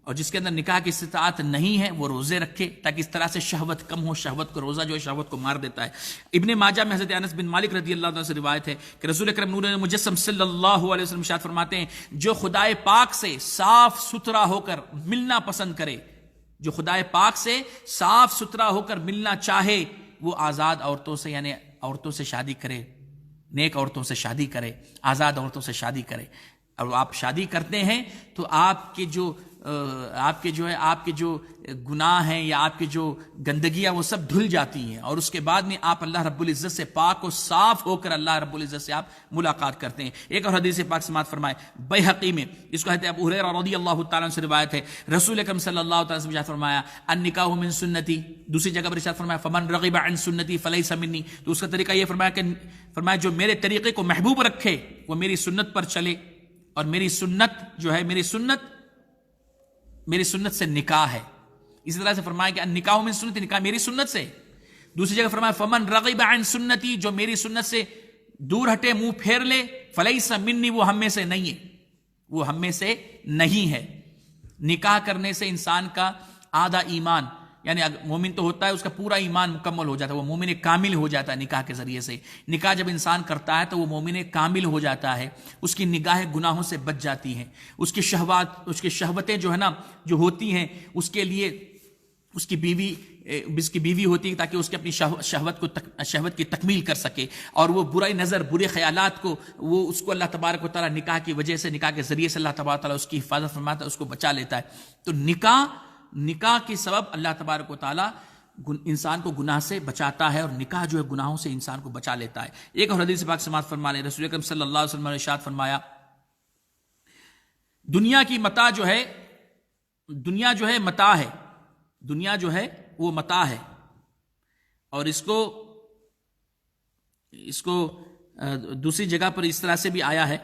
اور جس کے اندر نکاح کی استطاعت نہیں ہے وہ روزے رکھے، تاکہ اس طرح سے شہوت کم ہو. شہوت کو، روزہ جو ہے شہوت کو مار دیتا ہے. ابن ماجہ میں حضرت انس بن مالک رضی اللہ عنہ سے روایت ہے کہ رسول اکرم نور مجسم صلی اللہ علیہ وسلم ارشاد فرماتے ہیں، جو خدائے پاک سے صاف ستھرا ہو کر ملنا پسند کرے، جو خدائے پاک سے صاف ستھرا ہو کر ملنا چاہے، وہ آزاد عورتوں سے، یعنی عورتوں سے شادی کرے، نیک عورتوں سے شادی کرے، آزاد عورتوں سے شادی کرے. اور آپ شادی کرتے ہیں تو آپ کے جو آپ کے جو گناہ ہیں یا آپ کے جو گندگیاں وہ سب دھل جاتی ہیں، اور اس کے بعد میں آپ اللہ رب العزت سے پاک و صاف ہو کر اللہ رب العزت سے آپ ملاقات کرتے ہیں۔ ایک اور حدیث پاک سماعت فرمائے بیہقی میں، اس کو حضرت ابو ہریرہ رضی اللہ تعالیٰ عنہ سے روایت ہے، رسول اکرم صلی اللہ تعالیٰ وسلم نے ارشاد فرمایا النکاح من سنتی، دوسری جگہ پر ارشاد فرمایا فمن رغب عن سنتی فلیس منی، تو اس کا طریقہ یہ فرمایا جو میرے طریقے کو محبوب رکھے وہ میری سنت پر چلے، اور میری سنت جو ہے میری سنت سے نکاح ہے۔ اسی طرح سے فرمایا کہ نکاح من سنتی، نکاح میری سنت سے۔ دوسری جگہ فرمایا فمن رغب عن سنتی، جو میری سنت سے دور ہٹے، منہ پھیر لے، فلیس منی، وہ ہم میں سے نہیں ہے، وہ ہم میں سے نہیں ہے۔ نکاح کرنے سے انسان کا آدھا ایمان، یعنی مومن تو ہوتا ہے، اس کا پورا ایمان مکمل ہو جاتا ہے، وہ مومن کامل ہو جاتا ہے نکاح کے ذریعے سے۔ نکاح جب انسان کرتا ہے تو وہ مومن کامل ہو جاتا ہے، اس کی نگاہیں گناہوں سے بچ جاتی ہیں، اس کی شہوتیں جو ہے نا جو ہوتی ہیں، اس کے لیے اس کی بیوی ہوتی ہے تاکہ اس کی اپنی شہوت کی تکمیل کر سکے، اور وہ برائی نظر، برے خیالات کو وہ اس کو اللہ تبارک و تعالیٰ نکاح کی وجہ سے، نکاح کے ذریعے سے اللہ تبارک و تعالیٰ اس کی حفاظت فرماتا ہے، اس کو بچا لیتا ہے۔ تو نکاح کے سبب اللہ تبارک و تعالیٰ انسان کو گناہ سے بچاتا ہے، اور نکاح جو ہے گناہوں سے انسان کو بچا لیتا ہے۔ ایک اور حدیث پاک سماعت فرما لیں، رسول اکرم صلی اللہ علیہ وسلم نے ارشاد فرمایا دنیا کی متاع جو ہے، دنیا جو ہے متاع ہے، دنیا جو ہے وہ متاع ہے، اور اس کو دوسری جگہ پر اس طرح سے بھی آیا ہے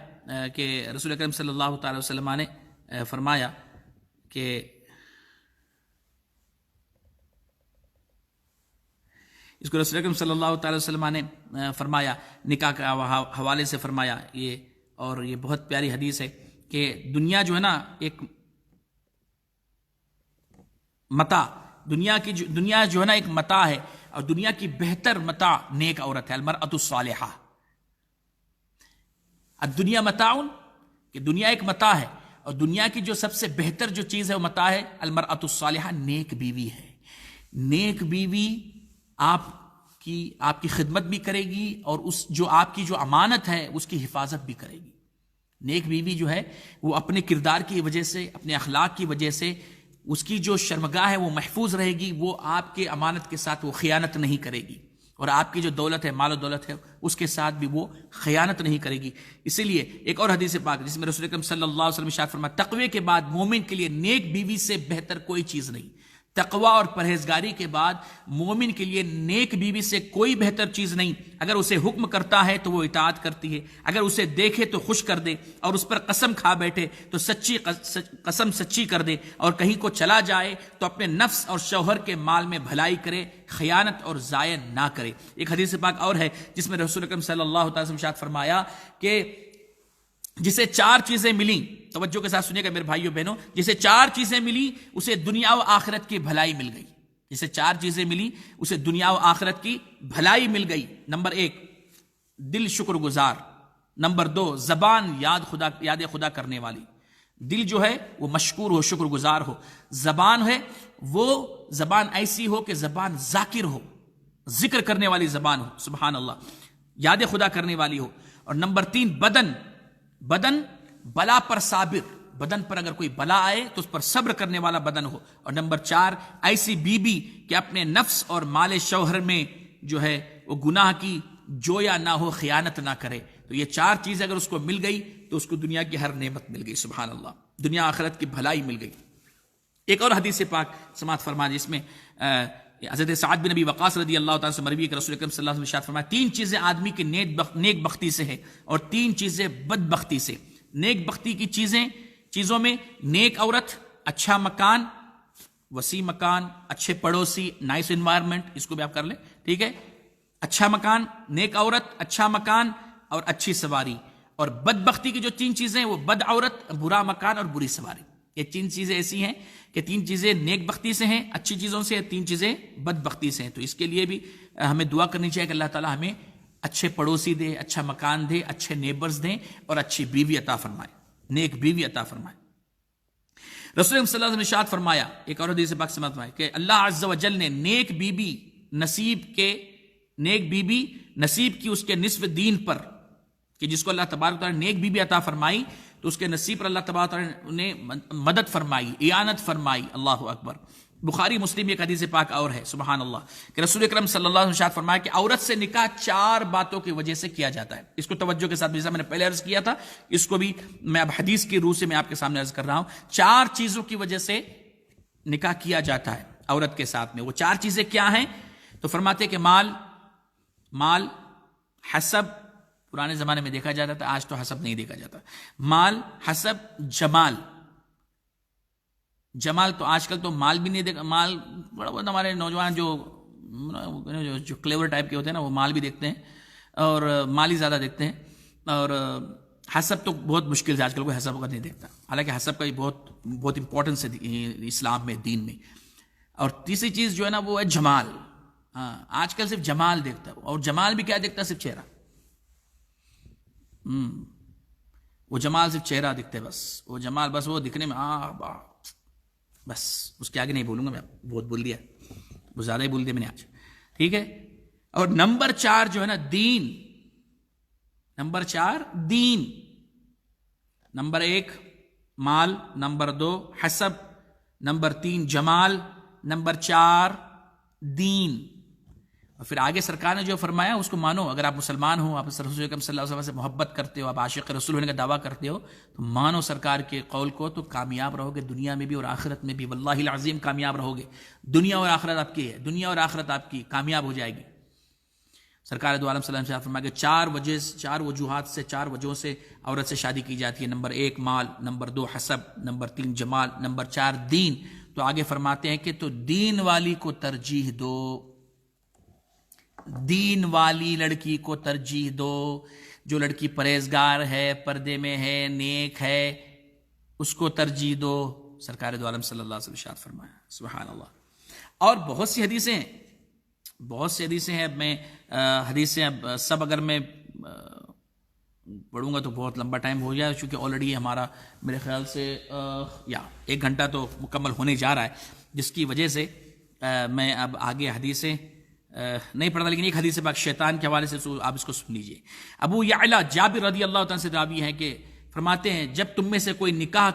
کہ رسول اکرم صلی اللہ تعالی وسلم نے فرمایا کہ اس کو رسول اکرم صلی اللہ تعالی وسلم نے فرمایا، نکاح کے حوالے سے فرمایا یہ، اور یہ بہت پیاری حدیث ہے کہ دنیا جو ہے نا ایک متاع، دنیا جو ہے نا ایک متاع ہے، اور دنیا کی بہتر متاع نیک عورت ہے، المرأة الصالحہ۔ الدنیا متاع، کہ دنیا ایک متاع ہے، اور دنیا کی جو سب سے بہتر جو چیز ہے وہ متاع ہے المرأة الصالحہ، نیک بیوی ہے۔ نیک بیوی آپ کی خدمت بھی کرے گی، اور آپ کی جو امانت ہے اس کی حفاظت بھی کرے گی۔ نیک بیوی جو ہے وہ اپنے کردار کی وجہ سے، اپنے اخلاق کی وجہ سے، اس کی جو شرمگاہ ہے وہ محفوظ رہے گی، وہ آپ کے امانت کے ساتھ وہ خیانت نہیں کرے گی، اور آپ کی جو دولت ہے، مال و دولت ہے، اس کے ساتھ بھی وہ خیانت نہیں کرے گی۔ اسی لیے ایک اور حدیث پاک جس میں رسول اکرم صلی اللہ علیہ وسلم ارشاد فرمایا تقوی کے بعد مومن کے لیے نیک بیوی سے بہتر کوئی چیز نہیں۔ تقوی اور پرہیزگاری کے بعد مومن کے لیے نیک بیوی سے کوئی بہتر چیز نہیں۔ اگر اسے حکم کرتا ہے تو وہ اطاعت کرتی ہے، اگر اسے دیکھے تو خوش کر دے، اور اس پر قسم کھا بیٹھے تو قسم سچی کر دے، اور کہیں کو چلا جائے تو اپنے نفس اور شوہر کے مال میں بھلائی کرے، خیانت اور ضائع نہ کرے۔ ایک حدیث پاک اور ہے جس میں رسول اکرم صلی اللہ تعالی وسلم ارشاد فرمایا کہ جسے 4 چیزیں ملیں، توجہ کے ساتھ سنیے گا میرے بھائیوں بہنوں، جسے 4 چیزیں ملی اسے دنیا و آخرت کی بھلائی مل گئی۔ جسے 4 چیزیں ملی اسے دنیا و آخرت کی بھلائی مل گئی۔ نمبر 1 دل شکر گزار، نمبر 2 زبان یاد خدا کرنے والی، دل جو ہے وہ مشکور ہو، شکر گزار ہو، زبان ہے وہ زبان ایسی ہو کہ زبان ذاکر ہو، ذکر کرنے والی زبان ہو، سبحان اللہ، یاد خدا کرنے والی ہو، اور نمبر 3 بدن بلا پر صابر، بدن پر اگر کوئی بلا آئے تو اس پر صبر کرنے والا بدن ہو، اور نمبر 4 ایسی بیوی کہ اپنے نفس اور مال شوہر میں جو ہے وہ گناہ کی جویا نہ ہو، خیانت نہ کرے۔ تو یہ 4 چیزیں اگر اس کو مل گئی تو اس کو دنیا کی ہر نعمت مل گئی، سبحان اللہ، دنیا آخرت کی بھلائی مل گئی۔ ایک اور حدیث پاک سماعت فرما جس میں حضرت سعد بن ابی وقاص رضی اللہ تعالیٰ سے مروی کہ رسول اکرم صلی اللہ علیہ وسلم ارشاد فرمایا 3 چیزیں آدمی کی نیک بختی سے ہیں، اور 3 چیزیں بدبختی سے۔ نیک بختی کی چیزوں میں نیک عورت، اچھا مکان، وسیع مکان، اچھے پڑوسی، نائس انوائرمنٹ، اس کو بھی آپ کر لیں، ٹھیک ہے، اچھا مکان، نیک عورت، اچھا مکان اور اچھی سواری۔ اور بدبختی کی جو 3 چیزیں وہ بد عورت، برا مکان اور بری سواری۔ یہ 3 چیزیں ایسی ہیں کہ 3 چیزیں نیک بختی سے ہیں، اچھی چیزوں سے، 3 چیزیں بد بختی سے ہیں۔ تو اس کے لیے بھی ہمیں دعا کرنی چاہیے کہ اللہ تعالیٰ ہمیں اچھے پڑوسی دے، اچھا مکان دے، اچھے نیبرز دیں، اور اچھی بیوی عطا فرمائے، نیک بیوی عطا فرمائے۔ رسول اللہ صلی اللہ علیہ وسلم نے ارشاد فرمایا، ایک اور حدیث پاک سے فرمایا کہ اللہ عز و جل نے نیک بیوی نصیب کی اس کے نصف دین پر، کہ جس کو اللہ تبارک و تعالیٰ نے نیک بیوی عطا فرمائی تو اس کے نصیب پر اللہ تبارک تعالیٰ نے مدد فرمائی، اعانت فرمائی. اللہ اکبر. بخاری مسلم ایک حدیث پاک اور ہے، سبحان اللہ، کہ رسول اکرم صلی اللہ علیہ وسلم ارشاد فرمایا کہ عورت سے نکاح 4 باتوں کی وجہ سے کیا جاتا ہے. اس کو توجہ کے ساتھ، جیسا میں نے پہلے عرض کیا تھا، اس کو بھی میں اب حدیث کی روح سے میں آپ کے سامنے عرض کر رہا ہوں. 4 چیزوں کی وجہ سے نکاح کیا جاتا ہے عورت کے ساتھ میں. وہ 4 چیزیں کیا ہیں؟ تو فرماتے کہ مال، حسب، پرانے زمانے میں دیکھا جاتا تھا، آج تو حسب نہیں دیکھا جاتا. مال، حسب، جمال تو آج کل تو مال بھی نہیں دیکھا. مال بڑا بہت ہمارے نوجوان جو کلیور ٹائپ کے ہوتے ہیں نا، وہ مال بھی دیکھتے ہیں اور مال ہی زیادہ دیکھتے ہیں. اور حسب تو بہت مشکل سے آج کل کوئی حسب کا نہیں دیکھتا، حالانکہ حسب کا بہت امپورٹنس ہے اسلام میں، دین میں. اور تیسری چیز جو ہے نا وہ ہے جمال. آج کل صرف جمال دیکھتا ہے، اور جمال بھی کیا دیکھتا ہے؟ صرف چہرہ. وہ جمال صرف چہرہ دکھتے، بس وہ جمال، بس وہ دکھنے میں بس اس کے آگے نہیں بولوں گا میں، بہت بول دیا، بہت زیادہ ہی بول دیا میں نے آج. ٹھیک ہے. اور نمبر 4 جو ہے نا دین. نمبر 4 دین. نمبر 1 مال، نمبر 2 حسب، نمبر 3 جمال، نمبر 4 دین. اور پھر آگے سرکار نے جو فرمایا اس کو مانو. اگر آپ مسلمان ہو، آپ رسول اکرم صلی اللہ علیہ وسلم سے محبت کرتے ہو، آپ عاشق رسول ہونے کا دعویٰ کرتے ہو، تو مانو سرکار کے قول کو، تو کامیاب رہو گے دنیا میں بھی اور آخرت میں بھی. واللہ العظیم کامیاب رہو گے. دنیا اور آخرت آپ کی ہے، دنیا اور آخرت آپ کی کامیاب ہو جائے گی. سرکار دو عالم صلی اللہ علیہ وسلم فرمایا کہ 4 وجوہات سے، 4 وجہوں سے عورت سے شادی کی جاتی ہے. نمبر 1 مال، نمبر 2 حسب، نمبر 3 جمال، نمبر 4 دین. تو آگے فرماتے ہیں کہ تو دین والی کو ترجیح دو، دین والی لڑکی کو ترجیح دو. جو لڑکی پرہیزگار ہے، پردے میں ہے، نیک ہے، اس کو ترجیح دو. سرکار دو عالم صلی اللہ علیہ وسلم ارشاد فرمایا. سبحان اللہ. اور بہت سی حدیثیں ہیں. اب میں حدیثیں اب سب اگر میں پڑھوں گا تو بہت لمبا ٹائم ہو جائے، چونکہ آلریڈی ہمارا میرے خیال سے 1 گھنٹہ تو مکمل ہونے جا رہا ہے، جس کی وجہ سے میں اب آگے حدیثیں نہیں پڑھتا. لیکن ایک حدیث پاک شیطان کے حوالے سے آپ اس کو سن لیجئے. ابو یعلا جابر رضی اللہ تعالیٰ سے راوی ہے کہ فرماتے ہیں جب تم میں سے کوئی نکاح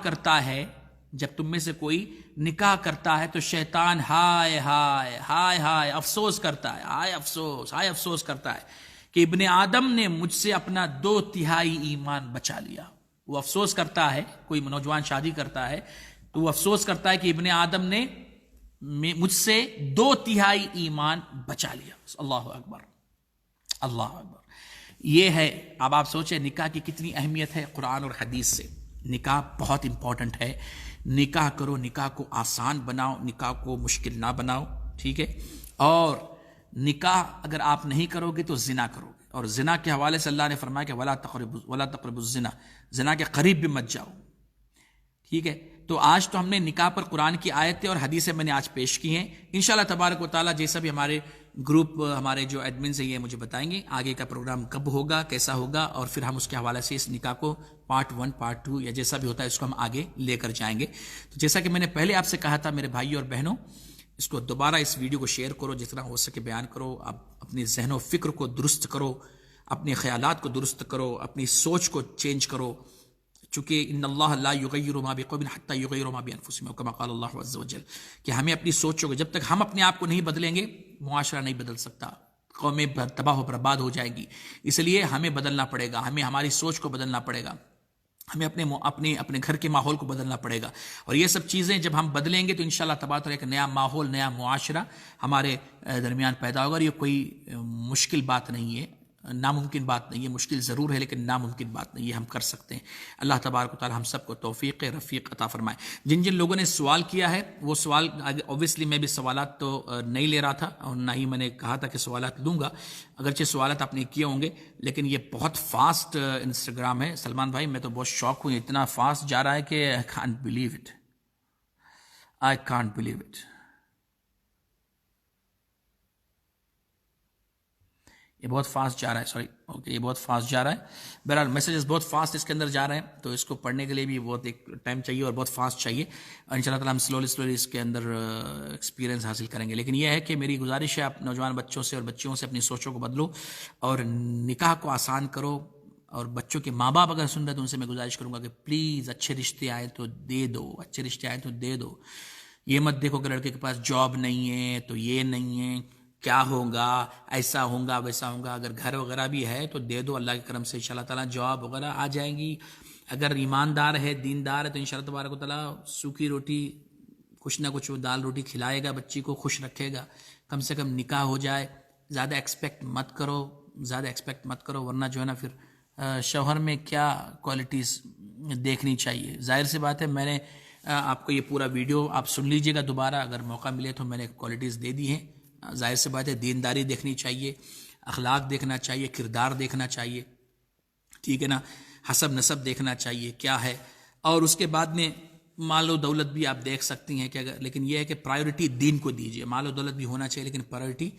کرتا ہے تو شیطان ہائے ہائے ہائے ہائے افسوس کرتا ہے، ہائے افسوس کرتا ہے کہ ابن آدم نے مجھ سے اپنا 2/3 ایمان بچا لیا. وہ افسوس کرتا ہے، کوئی نوجوان شادی کرتا ہے تو وہ افسوس کرتا ہے کہ ابن آدم نے مجھ سے 2/3 ایمان بچا لیا. اللہ اکبر، اللہ اکبر. یہ ہے. اب آپ سوچیں نکاح کی کتنی اہمیت ہے قرآن اور حدیث سے. نکاح بہت امپورٹنٹ ہے. نکاح کرو، نکاح کو آسان بناؤ، نکاح کو مشکل نہ بناؤ. ٹھیک ہے. اور نکاح اگر آپ نہیں کرو گے تو زنا کرو گے، اور زنا کے حوالے سے اللہ نے فرمایا کہ ولا تقربوا الزنا، زنا کے قریب بھی مت جاؤ. ٹھیک ہے. تو آج تو ہم نے نکاح پر قرآن کی آیتیں اور حدیثیں میں نے آج پیش کی ہیں. انشاءاللہ تبارک و تعالیٰ جیسا بھی ہمارے گروپ، ہمارے جو ایڈمنز ہیں یہ مجھے بتائیں گے آگے کا پروگرام کب ہوگا، کیسا ہوگا، اور پھر ہم اس کے حوالے سے اس نکاح کو پارٹ 1 پارٹ 2 یا جیسا بھی ہوتا ہے اس کو ہم آگے لے کر جائیں گے. تو جیسا کہ میں نے پہلے آپ سے کہا تھا میرے بھائیوں اور بہنوں، اس کو دوبارہ اس ویڈیو کو شیئر کرو، جتنا ہو سکے بیان کرو. اب اپنے ذہن و فکر کو درست کرو، اپنے خیالات کو درست کرو، اپنی سوچ کو چینج کرو. چونکہ ان اللہ لا یغیر ما بقوم حتی یغیروا ما بانفسہم، کما قال اللہ عز وجل، کہ ہمیں اپنی سوچوں کو، جب تک ہم اپنے آپ کو نہیں بدلیں گے معاشرہ نہیں بدل سکتا، قومیں تباہ و برباد ہو جائیں گی. اس لیے ہمیں بدلنا پڑے گا، ہمیں ہماری سوچ کو بدلنا پڑے گا، ہمیں اپنے گھر کے ماحول کو بدلنا پڑے گا. اور یہ سب چیزیں جب ہم بدلیں گے تو انشاءاللہ تبارک و تعالیٰ ایک نیا ماحول، نیا معاشرہ ہمارے درمیان پیدا ہوگا. اور یہ کوئی مشکل بات نہیں ہے، ناممکن بات نہیں ہے. مشکل ضرور ہے لیکن ناممکن بات نہیں ہے، ہم کر سکتے ہیں. اللہ تبارک و تعالیٰ ہم سب کو توفیق رفیق عطا فرمائے. جن لوگوں نے سوال کیا ہے وہ سوال، اوبویسلی میں بھی سوالات تو نہیں لے رہا تھا اور نہ ہی میں نے کہا تھا کہ سوالات لوں گا، اگرچہ سوالات آپ نے کیے ہوں گے، لیکن یہ بہت فاسٹ انسٹاگرام ہے. سلمان بھائی میں تو بہت شوق ہوں، اتنا فاسٹ جا رہا ہے کہ I can't believe it. یہ بہت فاسٹ جا رہا ہے، یہ بہت فاسٹ جا رہا ہے. بہرحال میسیجز بہت فاسٹ اس کے اندر جا رہے ہیں، تو اس کو پڑھنے کے لیے بھی بہت ایک ٹائم چاہیے اور بہت فاسٹ چاہیے. ان شاء اللہ تعالیٰ ہم سلولی اس کے اندر ایکسپیرینس حاصل کریں گے. لیکن یہ ہے کہ میری گزارش ہے آپ نوجوان بچوں سے اور بچیوں سے اپنی سوچوں کو بدلو اور نکاح کو آسان کرو. اور بچوں کے ماں باپ اگر سن رہے تو ان سے میں گزارش کروں گا کہ پلیز اچھے رشتے آئے تو دے دو، اچھے رشتے آئے تو دے دو. یہ مت دیکھو کہ لڑکے کے پاس جاب نہیں ہے تو یہ نہیں ہے، کیا ہوگا، ایسا ہوگا ویسا ہوگا. اگر گھر وغیرہ بھی ہے تو دے دو، اللہ کے کرم سے انشاءاللہ تعالیٰ جاب وغیرہ آ جائیں گی. اگر ایماندار ہے، دیندار ہے، تو انشاءاللہ تبارک و تعالیٰ سوکھی روٹی کچھ نہ کچھ وہ دال روٹی کھلائے گا، بچی کو خوش رکھے گا. کم سے کم نکاح ہو جائے. زیادہ ایکسپیکٹ مت کرو ورنہ جو ہے نا پھر شوہر میں کیا کوالٹیز دیکھنی چاہیے. ظاہر سی بات ہے، میں نے آپ کو یہ پورا ویڈیو آپ سن لیجئے گا دوبارہ، اگر موقع ملے تو میں نے کوالٹیز دے دی ہیں. ظاہر سی بات ہے، دینداری دیکھنی چاہیے، اخلاق دیکھنا چاہیے، کردار دیکھنا چاہیے، ٹھیک ہے نا، حسب نسب دیکھنا چاہیے کیا ہے. اور اس کے بعد میں مال و دولت بھی آپ دیکھ سکتی ہیں کہ اگر، لیکن یہ ہے کہ پرائیورٹی دین کو دیجیے. مال و دولت بھی ہونا چاہیے لیکن پرائیورٹی